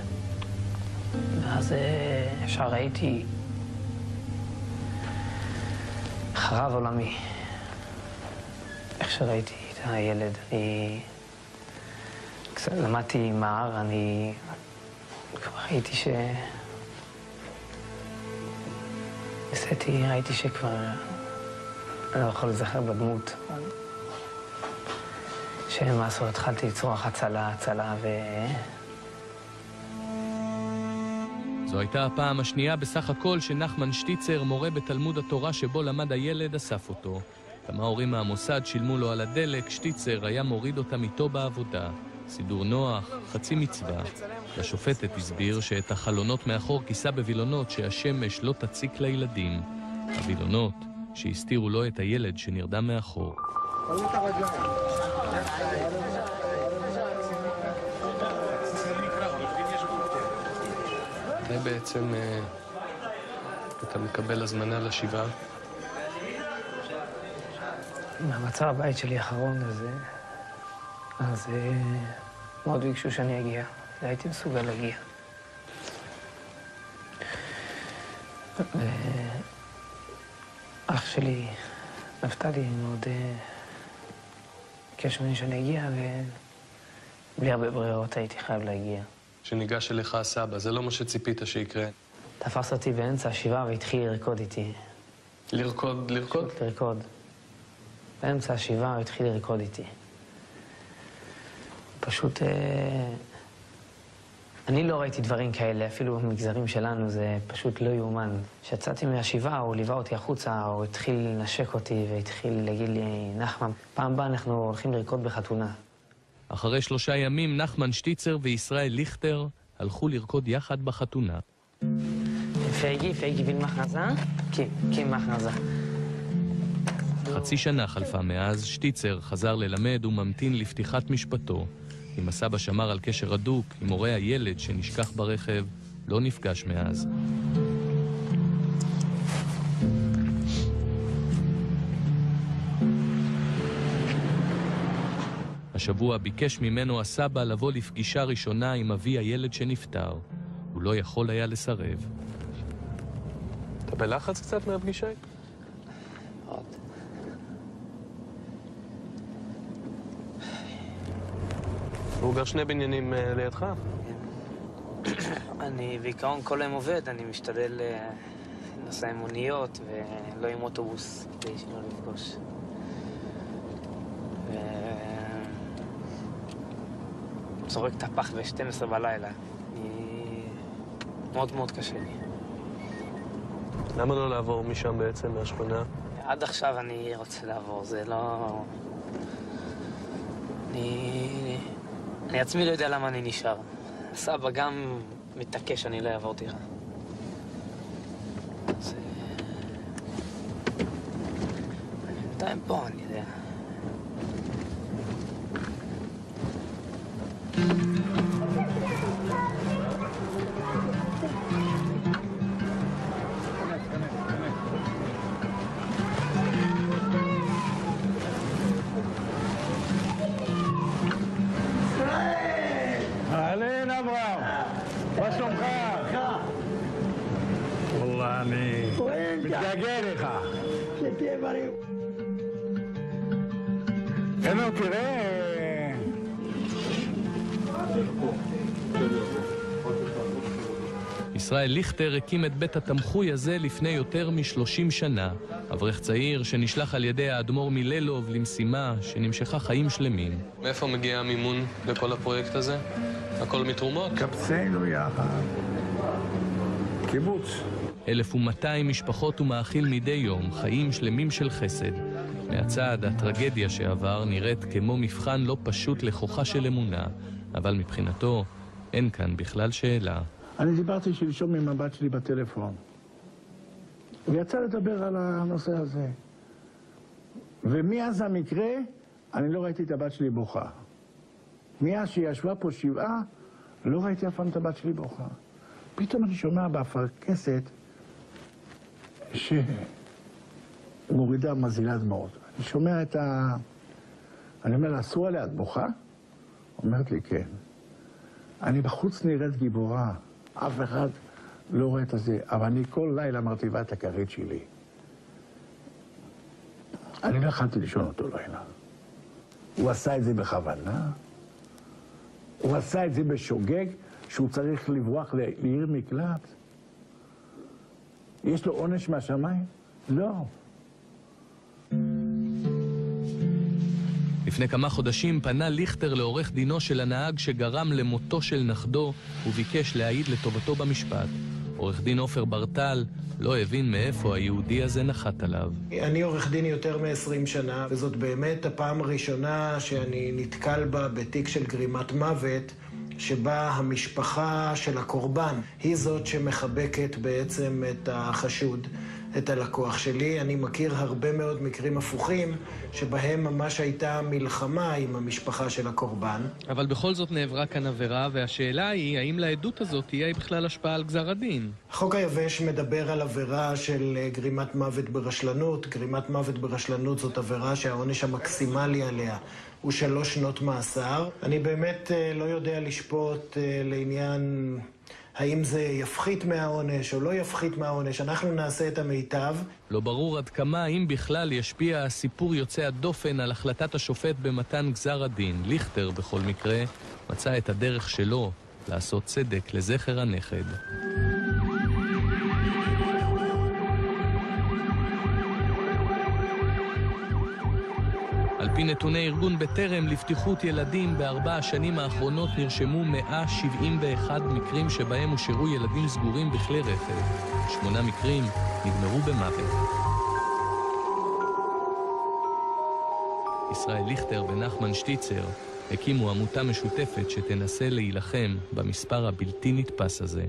ואז ישר ראיתי חרב עולמי. איך שראיתי את הילד, אני למדתי מהר, אני כבר ראיתי ראיתי שכבר אני לא יכול לזכר בדמות. שמה לעשות, התחלתי לצרוח הצלה זו הייתה הפעם השנייה בסך הכל שנחמן שטיצר, מורה בתלמוד התורה שבו למד הילד, אסף אותו. כמה הורים מהמוסד שילמו לו על הדלק, שטיצר היה מוריד אותם איתו בעבודה. סידור נוח, חצי מצווה. לשופטת הסביר שאת החלונות מאחור כיסה בווילונות שהשמש לא תציק לילדים. הווילונות שהסתירו לו את הילד שנרדם מאחור. בעצם אתה מקבל הזמנה לשבעה? מהמצב הבית שלי האחרון הזה, אז מאוד ביקשו שאני אגיע, והייתי מסוגל להגיע. אח שלי, נפתלי, מאוד ביקש ממני שאני אגיע, ובלי הרבה ברירות הייתי חייב להגיע. שניגש אליך הסבא, זה לא מה שציפית שיקרה. תפס אותי באמצע השבעה והתחיל לרקוד איתי. לרקוד? לרקוד. באמצע השבעה הוא התחיל לרקוד איתי. פשוט... אני לא ראיתי דברים כאלה, אפילו במגזרים שלנו זה פשוט לא יאומן. כשיצאתי מהשבעה הוא ליווה אותי החוצה, הוא התחיל לנשק אותי והתחיל להגיד לי, נחמן, פעם הבאה אנחנו הולכים לרקוד בחתונה. אחרי 3 ימים נחמן שטיצר וישראל ליכטר הלכו לרקוד יחד בחתונה. פייגי ויל מחנזה? כן, מחנזה. חצי שנה חלפה מאז, שטיצר חזר ללמד וממתין לפתיחת משפטו. אם הסבא שמר על קשר הדוק עם הורי הילד שנשכח ברכב, לא נפגש מאז. השבוע ביקש ממנו הסבא לבוא לפגישה ראשונה עם אבי הילד שנפטר. הוא לא יכול היה לסרב. אתה בלחץ קצת מהפגישה? מאוד. הוא גר 2 בניינים לידך? אני בעיקרון כל היום עובד, אני משתדל נוסע עם מוניות ולא עם אוטובוס כדי שלא לפגוש. זורק את הפח ב-12 בלילה. מאוד מאוד קשה לי. למה לא לעבור משם בעצם, מהשכונה? עד עכשיו אני רוצה לעבור, זה לא... אני עצמי לא יודע למה אני נשאר. הסבא גם מתעקש שאני לא אעבור דירה. אז... בינתיים פה, אני יודע. אהלן אברהם, מה שלומך? וואלה, אני מתגעגע לך. שתהיה בריא. הנה, תראה. ישראל ליכטר הקים את בית התמחוי הזה לפני יותר מ-30 שנה. אברך צעיר שנשלח על ידי האדמו"ר מלילוב למשימה שנמשכה חיים שלמים. מאיפה מגיע המימון לכל הפרויקט הזה? הכל מתרומות? קבצנו יחד. קיבוץ. 1,200 משפחות ומאכיל מדי יום, חיים שלמים של חסד. מהצד, הטרגדיה שעבר נראית כמו מבחן לא פשוט לכוחה של אמונה, אבל מבחינתו אין כאן בכלל שאלה. אני דיברתי שלשום עם הבת שלי בטלפון. הוא יצא לדבר על הנושא הזה. ומאז המקרה, אני לא ראיתי את הבת שלי בוכה. מאז שהיא ישבה פה 7, לא ראיתי אף פעם את הבת שלי בוכה. פתאום אני שומע באפרכסת שמורידה מזילה דמעות. אני שומע את ה... אני אומר לה, אסור עליה, את בוכה? אומרת לי, כן. אני בחוץ נראית גיבורה. אף אחד לא רואה את זה, אבל אני כל לילה מרטיבה את הכרית שלי. אני לא יכולתי לישון אותו לילה. הוא עשה את זה בכוונה, הוא עשה את זה בשוגג, שהוא צריך לברוח לעיר מקלט. יש לו עונש מהשמיים? לא. לפני כמה חודשים פנה ליכטר לעורך דינו של הנהג שגרם למותו של נכדו וביקש להעיד לטובתו במשפט. עורך דין עופר ברטל לא הבין מאיפה היהודי הזה נחת עליו. אני עורך דין יותר מ-20 שנה, וזאת באמת הפעם הראשונה שאני נתקל בה בתיק של גרימת מוות, שבה המשפחה של הקורבן היא זאת שמחבקת בעצם את החשוד, את הלקוח שלי. אני מכיר הרבה מאוד מקרים הפוכים שבהם ממש הייתה מלחמה עם המשפחה של הקורבן. אבל בכל זאת נעברה כאן עבירה, והשאלה היא, האם לעדות הזאת תהיה בכלל השפעה על גזר הדין? החוק היבש מדבר על עבירה של גרימת מוות ברשלנות. גרימת מוות ברשלנות זאת עבירה שהעונש המקסימלי עליה הוא 3 שנות מאסר. אני באמת לא יודע לשפוט לעניין האם זה יפחית מהעונש או לא יפחית מהעונש. אנחנו נעשה את המיטב. לא ברור עד כמה, אם בכלל, ישפיע הסיפור יוצא הדופן על החלטת השופט במתן גזר הדין. ליכטר, בכל מקרה, מצא את הדרך שלו לעשות צדק לזכר הנכד. על פי נתוני ארגון בטרם, לפתיחות ילדים ב4 השנים האחרונות נרשמו 171 מקרים שבהם הושארו ילדים סגורים בכלי רכב. 8 מקרים נגמרו במוות. ישראל ליכטר ונחמן שטיצר הקימו עמותה משותפת שתנסה להילחם במספר הבלתי נתפס הזה.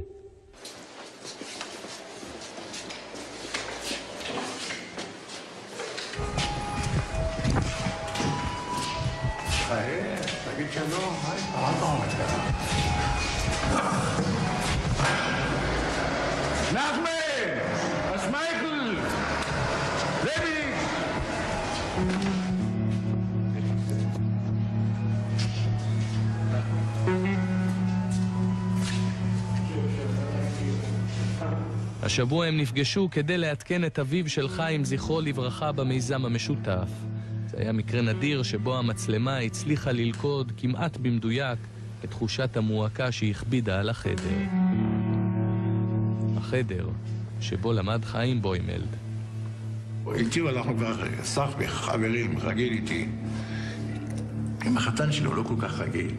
תגיד שלום, מה אתה אומר? נחמן! השמייכל! לוי! השבוע הם נפגשו כדי לעדכן את אביו של חיים זכרו לברכה במיזם המשותף. זה היה מקרה נדיר שבו המצלמה הצליחה ללכוד כמעט במדויק את תחושת המועקה שהכבידה על החדר. החדר שבו למד חיים בוימלד. איתי אנחנו כבר סחבי, חברים, רגיל איתי. עם החתן שלו לא כל כך רגיל.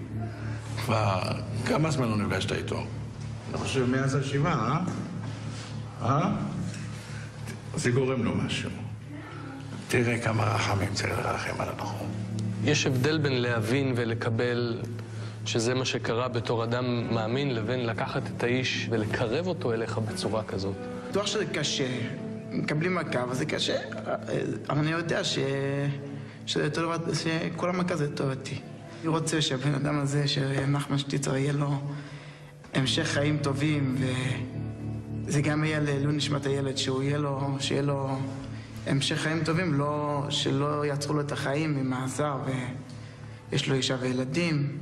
כבר כמה זמן לא נפגשת איתו? אני חושב מאז השבעה, זה גורם לו משהו. תראה כמה רחמים צריך לרחם על הנכון. יש הבדל בין להבין ולקבל שזה מה שקרה בתור אדם מאמין, לבין לקחת את האיש ולקרב אותו אליך בצורה כזאת. בטוח שזה קשה. מקבלים מכה, וזה קשה. אבל אני יודע שכל המכה זה טובתי. אני רוצה שהבן אדם הזה, שנחמן שטיצר, יהיה לו המשך חיים טובים, וזה גם יהיה לעילוי נשמת הילד, שיהיה לו המשך חיים טובים, שלא יעצרו לו את החיים ממאסר, ויש לו אישה וילדים.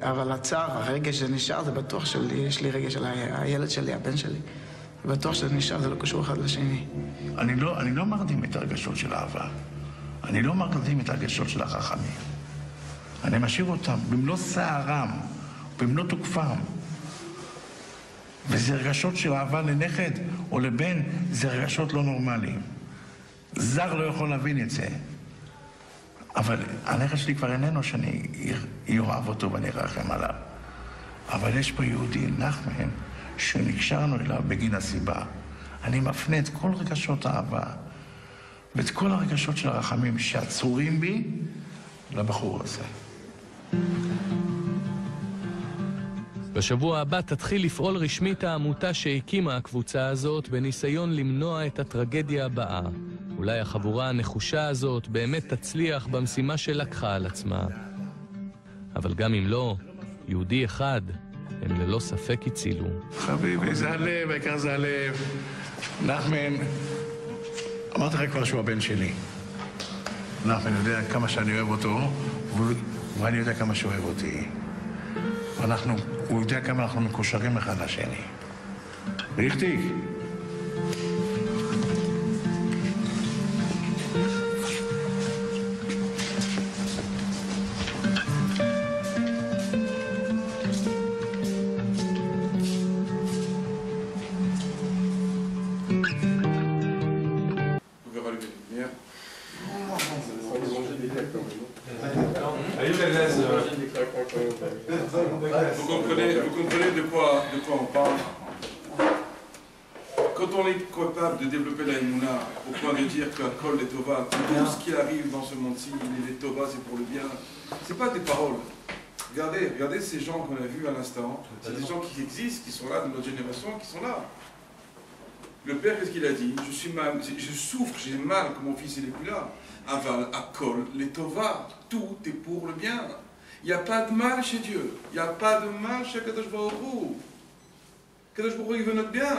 אבל הצער, הרגש שנשאר, זה בטוח שלי, יש לי רגש על הילד שלי, הבן שלי. בטוח שזה נשאר, זה לא קשור אחד לשני. אני לא מרדים את הרגשות של האהבה. אני לא מרדים את הרגשות של החכמים. אני משאיר אותם במלוא שערם, במלוא תוקפם. וזה רגשות של אהבה לנכד או לבן, זה רגשות לא נורמליים. זר לא יכול להבין את זה. אבל הנכד שלי כבר איננו שאני אוהב אותו ואני ארחם עליו. אבל יש פה יהודי, נחמן, שנקשרנו אליו בגין הסיבה. אני מפנה את כל רגשות האהבה ואת כל הרגשות של הרחמים שעצורים בי לבחור הזה. בשבוע הבא תתחיל לפעול רשמית העמותה שהקימה הקבוצה הזאת בניסיון למנוע את הטרגדיה הבאה. אולי החבורה הנחושה הזאת באמת תצליח במשימה שלקחה על עצמה. אבל גם אם לא, יהודי אחד הם ללא ספק הצילו. חביבי, זה הלב, העיקר זה הלב. נחמן, אמרתי לך כבר שהוא הבן שלי. נחמן יודע כמה שאני אוהב אותו, ואני יודע כמה שהוא אוהב אותי. הוא יודע כמה אנחנו מקושרים אחד לשני. ריכטיק. Vous comprenez de quoi on parle? Quand on est capable de développer la Emouna au point de dire qu'un Kol est Tova, tout ce qui arrive dans ce monde-ci, il est Tova, c'est pour le bien, c'est pas des paroles. Regardez ces gens qu'on a vus à l'instant, c'est des gens qui existent, qui sont là, de notre génération, qui sont là. Le père, qu'est-ce qu'il a dit? Je souffre, j'ai mal que mon fils n'est plus là. Aval, Akol, les Tova, tout est pour le bien. Il n'y a pas de mal chez Dieu. Il n'y a pas de mal chez Kadosh Baruch Hu. Kadosh Baruch Hu, il veut notre bien.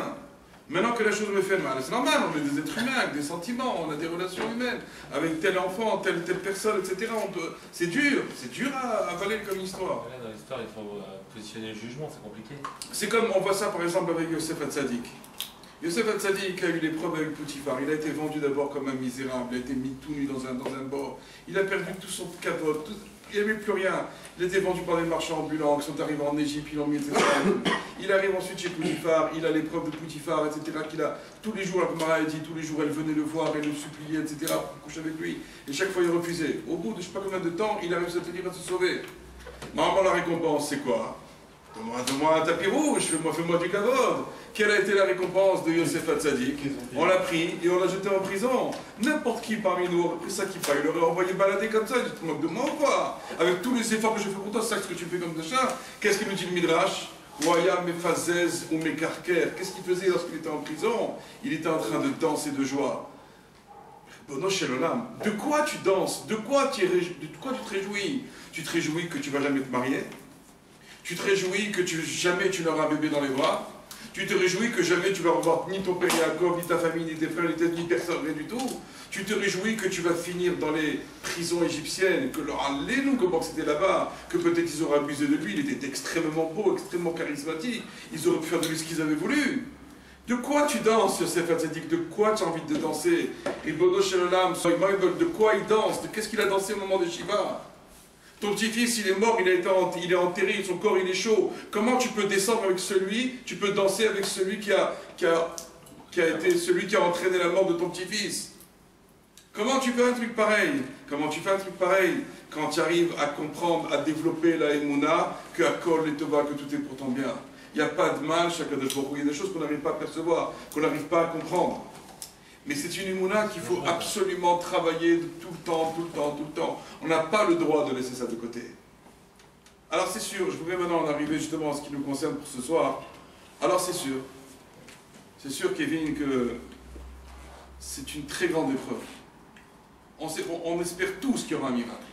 Maintenant que la chose me fait mal, c'est normal, on est des êtres humains, avec des sentiments, on a des relations humaines, avec tel enfant, telle personne, etc. C'est dur à avaler comme histoire. Là, dans l'histoire, il faut positionner le jugement, c'est compliqué. C'est comme, on voit ça par exemple avec Yosef Hatzadik. Yosef Hatzadik a eu l'épreuve avec Potiphar. Il a été vendu d'abord comme un misérable, il a été mis tout nu dans un bord. Il a perdu tout son capote, il n'avait plus rien. Il a été vendu par des marchands ambulants qui sont arrivés en Égypte, ils l'ont mis, etc. Il arrive ensuite chez Potiphar, il a l'épreuve de Potiphar, etc. Qu'il a tous les jours, la Gemara a dit, tous les jours elle venait le voir, elle le suppliait, etc. pour coucher avec lui. Et chaque fois il refusait. Au bout de je ne sais pas combien de temps, il arrive à se tenir, à se sauver. Normalement la récompense c'est quoi? Donne-moi un tapis rouge, fais-moi du kavod. Quelle a été la récompense de Yosef Hatzadik? On l'a pris et on l'a jeté en prison. N'importe qui parmi nous aurait pris ça qui il l'aurait envoyé balader comme ça. Tu te moques de moi ou quoi? Avec tous les efforts que je fais pour toi, c'est ça que tu fais comme d'achat. Qu'est-ce qu'il nous dit le Midrash? Waya mefazez ou mekarker. Qu'est-ce qu'il faisait lorsqu'il était en prison? Il était en train de danser de joie. Bono Shelolam, de quoi tu danses? De quoi tu te réjouis? Tu te réjouis que tu vas jamais te marier? Tu te réjouis que jamais tu n'auras un bébé dans les bras? Tu te réjouis que jamais tu vas revoir ni ton père Yaakov, ni ta famille, ni tes frères, ni personne, rien du tout? Tu te réjouis que tu vas finir dans les prisons égyptiennes, que allez-nous comment c'était là-bas, que peut-être ils auraient abusé de lui, il était extrêmement beau, extrêmement charismatique, ils auraient pu faire de lui ce qu'ils avaient voulu. De quoi tu danses sur Sefer Tzadik? De quoi tu as envie de danser? Et Bono Shalom, de quoi il danse? De qu'est-ce qu'il a dansé au moment de Shiva? Ton petit-fils, il est mort, il est enterré, son corps il est chaud. Comment tu peux descendre avec celui, tu peux danser avec celui qui a été celui qui a entraîné la mort de ton petit-fils? Comment tu fais un truc pareil? Comment tu fais un truc pareil quand tu arrives à comprendre, à développer la Emouna, que à Kol et Tova, que tout est pour ton bien? Il n'y a pas de mal, chacun de il y a des choses qu'on n'arrive pas à percevoir, qu'on n'arrive pas à comprendre. Mais c'est une Emouna qu'il faut absolument travailler tout le temps, tout le temps, tout le temps. On n'a pas le droit de laisser ça de côté. Alors c'est sûr, je voudrais maintenant en arriver justement à ce qui nous concerne pour ce soir. Alors c'est sûr Kevin, que c'est une très grande épreuve. On espère tous qu'il y aura un miracle.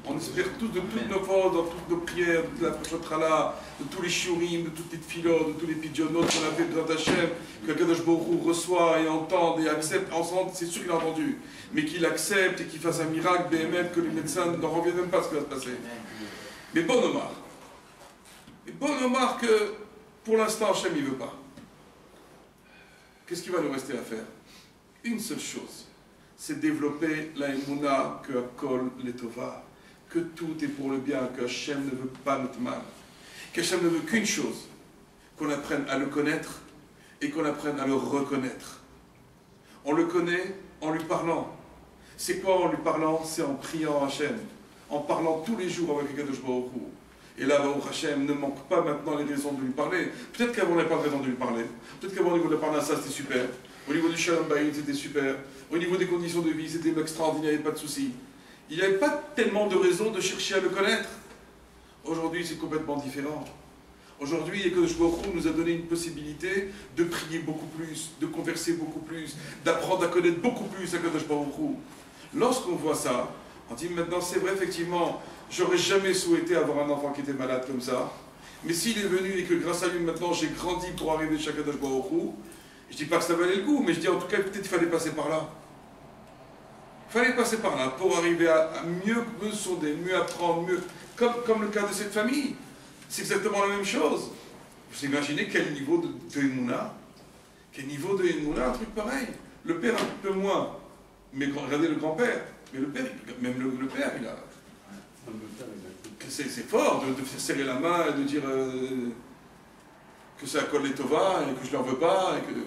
On espère tous de toutes nos forces, dans toutes nos prières, de la Prochotrala, de tous les shiurim, de toutes les tfilotes, de tous les pidionotes qu'on a fait de Hachem, que Kadosh Baruch Hu reçoit et entende et accepte ensemble, c'est sûr qu'il a entendu. Mais qu'il accepte et qu'il fasse un miracle, BMF, que les médecins n'en reviennent même pas à ce qui va se passer. Mais bon Omar. Mais bon Omar que pour l'instant Hachem il ne veut pas. Qu'est-ce qu'il va nous rester à faire? Une seule chose, c'est développer la Emouna que Kol Letova. Que tout est pour le bien, que Hachem ne veut pas notre mal. Qu'Hachem ne veut qu'une chose, qu'on apprenne à le connaître et qu'on apprenne à le reconnaître. On le connaît en lui parlant. C'est quoi en lui parlant? C'est en priant Hachem, en parlant tous les jours avec Kadosh Baruch Hu. Et là, Baruch Hachem ne manque pas maintenant les raisons de lui parler. Peut-être qu'avant on n'avait pas de raison de lui parler. Peut-être qu'avant au niveau de la parnassa c'était super. Au niveau du Shalom Bayit c'était super. Au niveau des conditions de vie c'était extraordinaire, il n'y avait pas de soucis. Il n'y avait pas tellement de raisons de chercher à le connaître. Aujourd'hui, c'est complètement différent. Aujourd'hui, Kadosh Baruch Hu nous a donné une possibilité de prier beaucoup plus, de converser beaucoup plus, d'apprendre à connaître beaucoup plus Kadosh Baruch Hu. Lorsqu'on voit ça, on dit maintenant, c'est vrai, effectivement, j'aurais jamais souhaité avoir un enfant qui était malade comme ça, mais s'il est venu et que grâce à lui, maintenant, j'ai grandi pour arriver chez Kadosh Baruch Hu, je ne dis pas que ça valait le coup, mais je dis en tout cas, peut-être qu'il fallait passer par là. Il fallait passer par là pour arriver à mieux me sonder, mieux apprendre, mieux... Comme le cas de cette famille. C'est exactement la même chose. Vous imaginez quel niveau de Emouna? Quel niveau de Emouna, un truc pareil. Le père un peu moins. Mais regardez le grand-père. Mais le père, même le père, il a... C'est fort de faire serrer la main et de dire que c'est à Kol Letova et que je ne leur veux pas et que...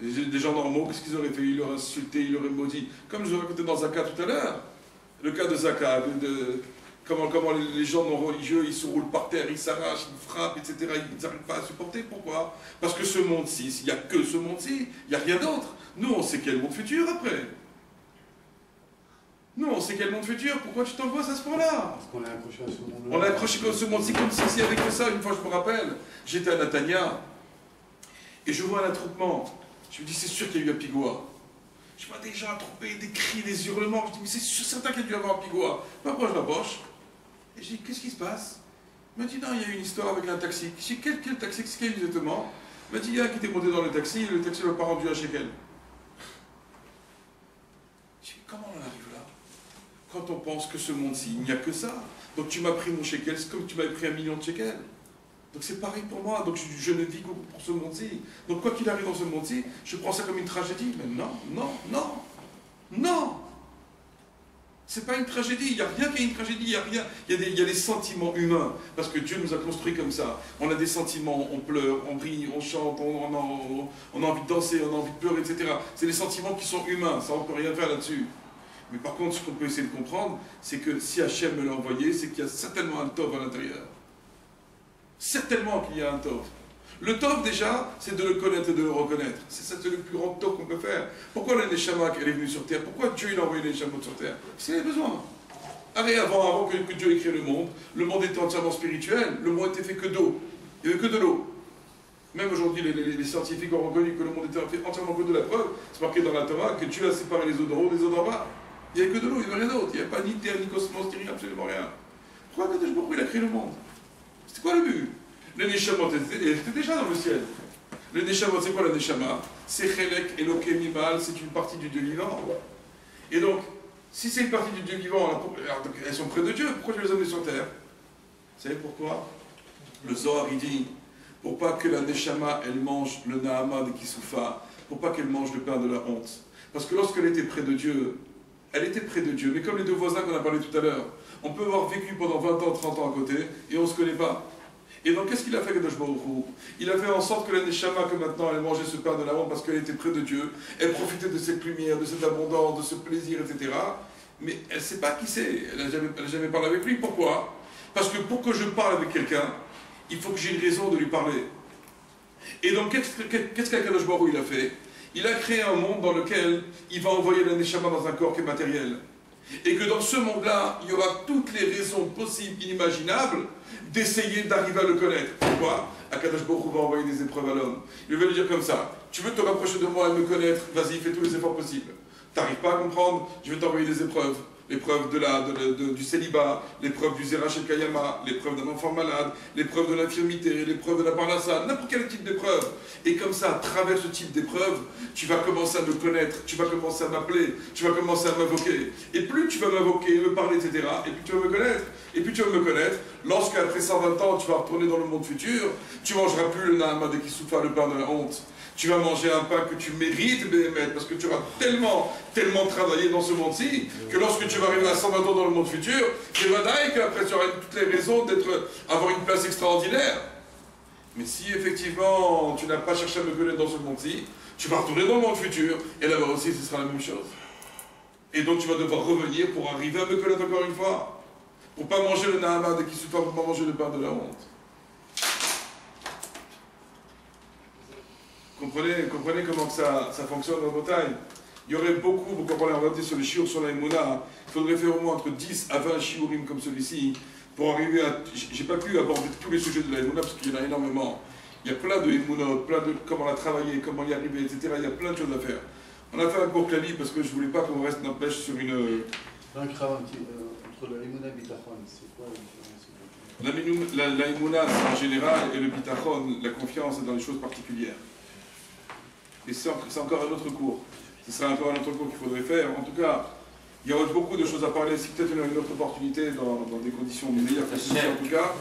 Des gens normaux, qu'est-ce qu'ils auraient fait? Ils l'auraient insulté, ils l'auraient maudit. Comme je vous ai raconté dans Zaka tout à l'heure. Le cas de Zaka, comment les gens non religieux, ils se roulent par terre, ils s'arrachent, ils frappent, etc. Ils n'arrivent pas à supporter. Pourquoi? Parce que ce monde-ci, il n'y a que ce monde-ci, il n'y a rien d'autre. Nous, on sait quel monde futur après. Nous, on sait quel monde futur. Pourquoi tu t'envoies à ce point-là? Parce qu'on est accroché à ce monde-là. On est accroché à ce monde-ci comme si avec ça. Une fois, je me rappelle, j'étais à Natania et je vois un attroupement. Je me dis, c'est sûr qu'il y a eu un pigoua. Je vois des gens attroupés, des cris, des hurlements. Je me dis, mais c'est sûr, certain qu'il y a dû avoir un pigoua. Je m'approche de la poche. Et je dis, qu'est-ce qui se passe? Il m'a dit, non, il y a eu une histoire avec un taxi. Je dis, quel taxi? Qu'est-ce qu'il y a eu exactement? Il m'a dit, il y a un qui était monté dans le taxi, et le taxi ne l'a pas rendu un shekel. Je dis, comment on en arrive là? Quand on pense que ce monde-ci, il n'y a que ça. Donc tu m'as pris mon shekel, c'est comme tu m'avais pris 1 million de shekels. Donc c'est pareil pour moi, donc je ne vis que pour ce monde-ci. Donc quoi qu'il arrive dans ce monde-ci, je prends ça comme une tragédie. Mais non, non, non, non. C'est pas une tragédie, il n'y a rien qui est une tragédie, il y a rien. Il y a des sentiments humains, parce que Dieu nous a construits comme ça. On a des sentiments, on pleure, on rit, on chante, on a envie de danser, on a envie de pleurer, etc. C'est des sentiments qui sont humains, ça on ne peut rien faire là-dessus. Mais par contre, ce qu'on peut essayer de comprendre, c'est que si Hachem me l'a envoyé, c'est qu'il y a certainement un tov à l'intérieur. Certainement qu'il y a un tov. Le tov, déjà, c'est de le connaître et de le reconnaître. C'est le plus grand tov qu'on peut faire. Pourquoi la Neshama est venue sur Terre? Pourquoi Dieu il a envoyé les Neshamot sur Terre? S'il avait besoin. Avant que Dieu ait créé le monde était entièrement spirituel. Le monde était fait que d'eau. Il n'y avait que de l'eau. Même aujourd'hui, les scientifiques ont reconnu que le monde était fait entièrement que de la preuve. C'est marqué dans la Torah que Dieu a séparé les eaux d'en haut des eaux d'en bas. Il n'y avait que de l'eau, il n'y avait rien d'autre. Il n'y avait pas ni terre, ni cosmos, ni rien, absolument rien. Pourquoi il a créé le monde? C'était quoi le but? Le Neshamot était déjà dans le ciel. Le Neshamot, c'est quoi la Neshama? C'est Chelek, Eloké, Mibal, c'est une partie du Dieu vivant. Et donc, si c'est une partie du Dieu vivant, alors elles sont près de Dieu, pourquoi Dieu les a mis sur terre? Vous savez pourquoi? Le Zohar, il dit, pour pas que la Neshama, elle mange le Nahama de Kisoufa, pour pas qu'elle mange le pain de la honte. Parce que lorsqu'elle était près de Dieu, elle était près de Dieu, mais comme les deux voisins qu'on a parlé tout à l'heure, on peut avoir vécu pendant 20 ans, 30 ans à côté, et on ne se connaît pas. Et donc, qu'est-ce qu'il a fait, Kadosh Baruch Hu? Il a fait en sorte que la Neshama, que maintenant elle mangeait ce pain de la honte parce qu'elle était près de Dieu, elle profitait de cette lumière, de cette abondance, de ce plaisir, etc. Mais elle ne sait pas qui c'est, elle n'a jamais parlé avec lui. Pourquoi? Parce que pour que je parle avec quelqu'un, il faut que j'ai une raison de lui parler. Et donc, qu'est-ce qu'Akadosh Baruch Hu il a fait? Il a créé un monde dans lequel il va envoyer la Neshama dans un corps qui est matériel. Et que dans ce monde-là, il y aura toutes les raisons possibles, inimaginables, d'essayer d'arriver à le connaître. Pourquoi? Akadosh Baruch Hu va envoyer des épreuves à l'homme. Il va lui dire comme ça: tu veux te rapprocher de moi et me connaître, vas-y, fais tous les efforts possibles. Tu n'arrives pas à comprendre, je vais t'envoyer des épreuves. L'épreuve du célibat, l'épreuve du Zerach et Kayama, l'épreuve d'un enfant malade, l'épreuve de l'infirmité, l'épreuve de la parnassa, n'importe quel type d'épreuve. Et comme ça, à travers ce type d'épreuve, tu vas commencer à me connaître, tu vas commencer à m'appeler, tu vas commencer à m'invoquer. Et plus tu vas m'invoquer, me parler, etc., et plus tu vas me connaître. Et plus tu vas me connaître, lorsqu'après 120 ans, tu vas retourner dans le monde futur, tu ne mangeras plus le Nahama de Kisoufa, le pain de la honte. Tu vas manger un pain que tu mérites, Béhémet, parce que tu auras tellement travaillé dans ce monde-ci, que lorsque tu vas arriver à 120 ans dans le monde futur, tu vas dire qu'après tu auras toutes les raisons d'avoir une place extraordinaire. Mais si effectivement tu n'as pas cherché à me connaître dans ce monde-ci, tu vas retourner dans le monde futur, et là-bas aussi ce sera la même chose. Et donc tu vas devoir revenir pour arriver à me connaître encore une fois, pour ne pas manger le Nahama de Kisoufa, pour ne pas manger le pain de la honte. Comprenez comment ça fonctionne dans vos tailles. Il y aurait beaucoup, vous comprenez, on va dire sur les chiours, sur la Emouna, il faudrait faire au moins entre 10 à 20 chiourim comme celui-ci pour arriver à... J'ai pas pu aborder tous les sujets de la Emouna parce qu'il y en a énormément. Il y a plein de Emouna, plein de comment la travailler, comment y arriver, etc. Il y a plein de choses à faire. On a fait un cours clavier parce que je voulais pas qu'on reste n'empêche sur une... Entre la Emouna et le Bitachon, c'est quoi la différence? La Emouna, c'est en général, et le Bitachon, la confiance, c'est dans les choses particulières. Et c'est encore un autre cours. Ce sera encore un autre cours qu'il faudrait faire. En tout cas, il y aura beaucoup de choses à parler. Si peut-être une autre opportunité dans des conditions meilleures que ceci, en tout cas.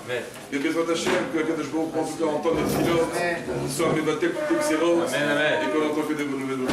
Et Bezrat Hashem, que Akadosh Baruch Hu, en tout cas, entende les silos, qu'ils soient mébatés pour tout que c'est et qu'on entend que des bonnes nouvelles.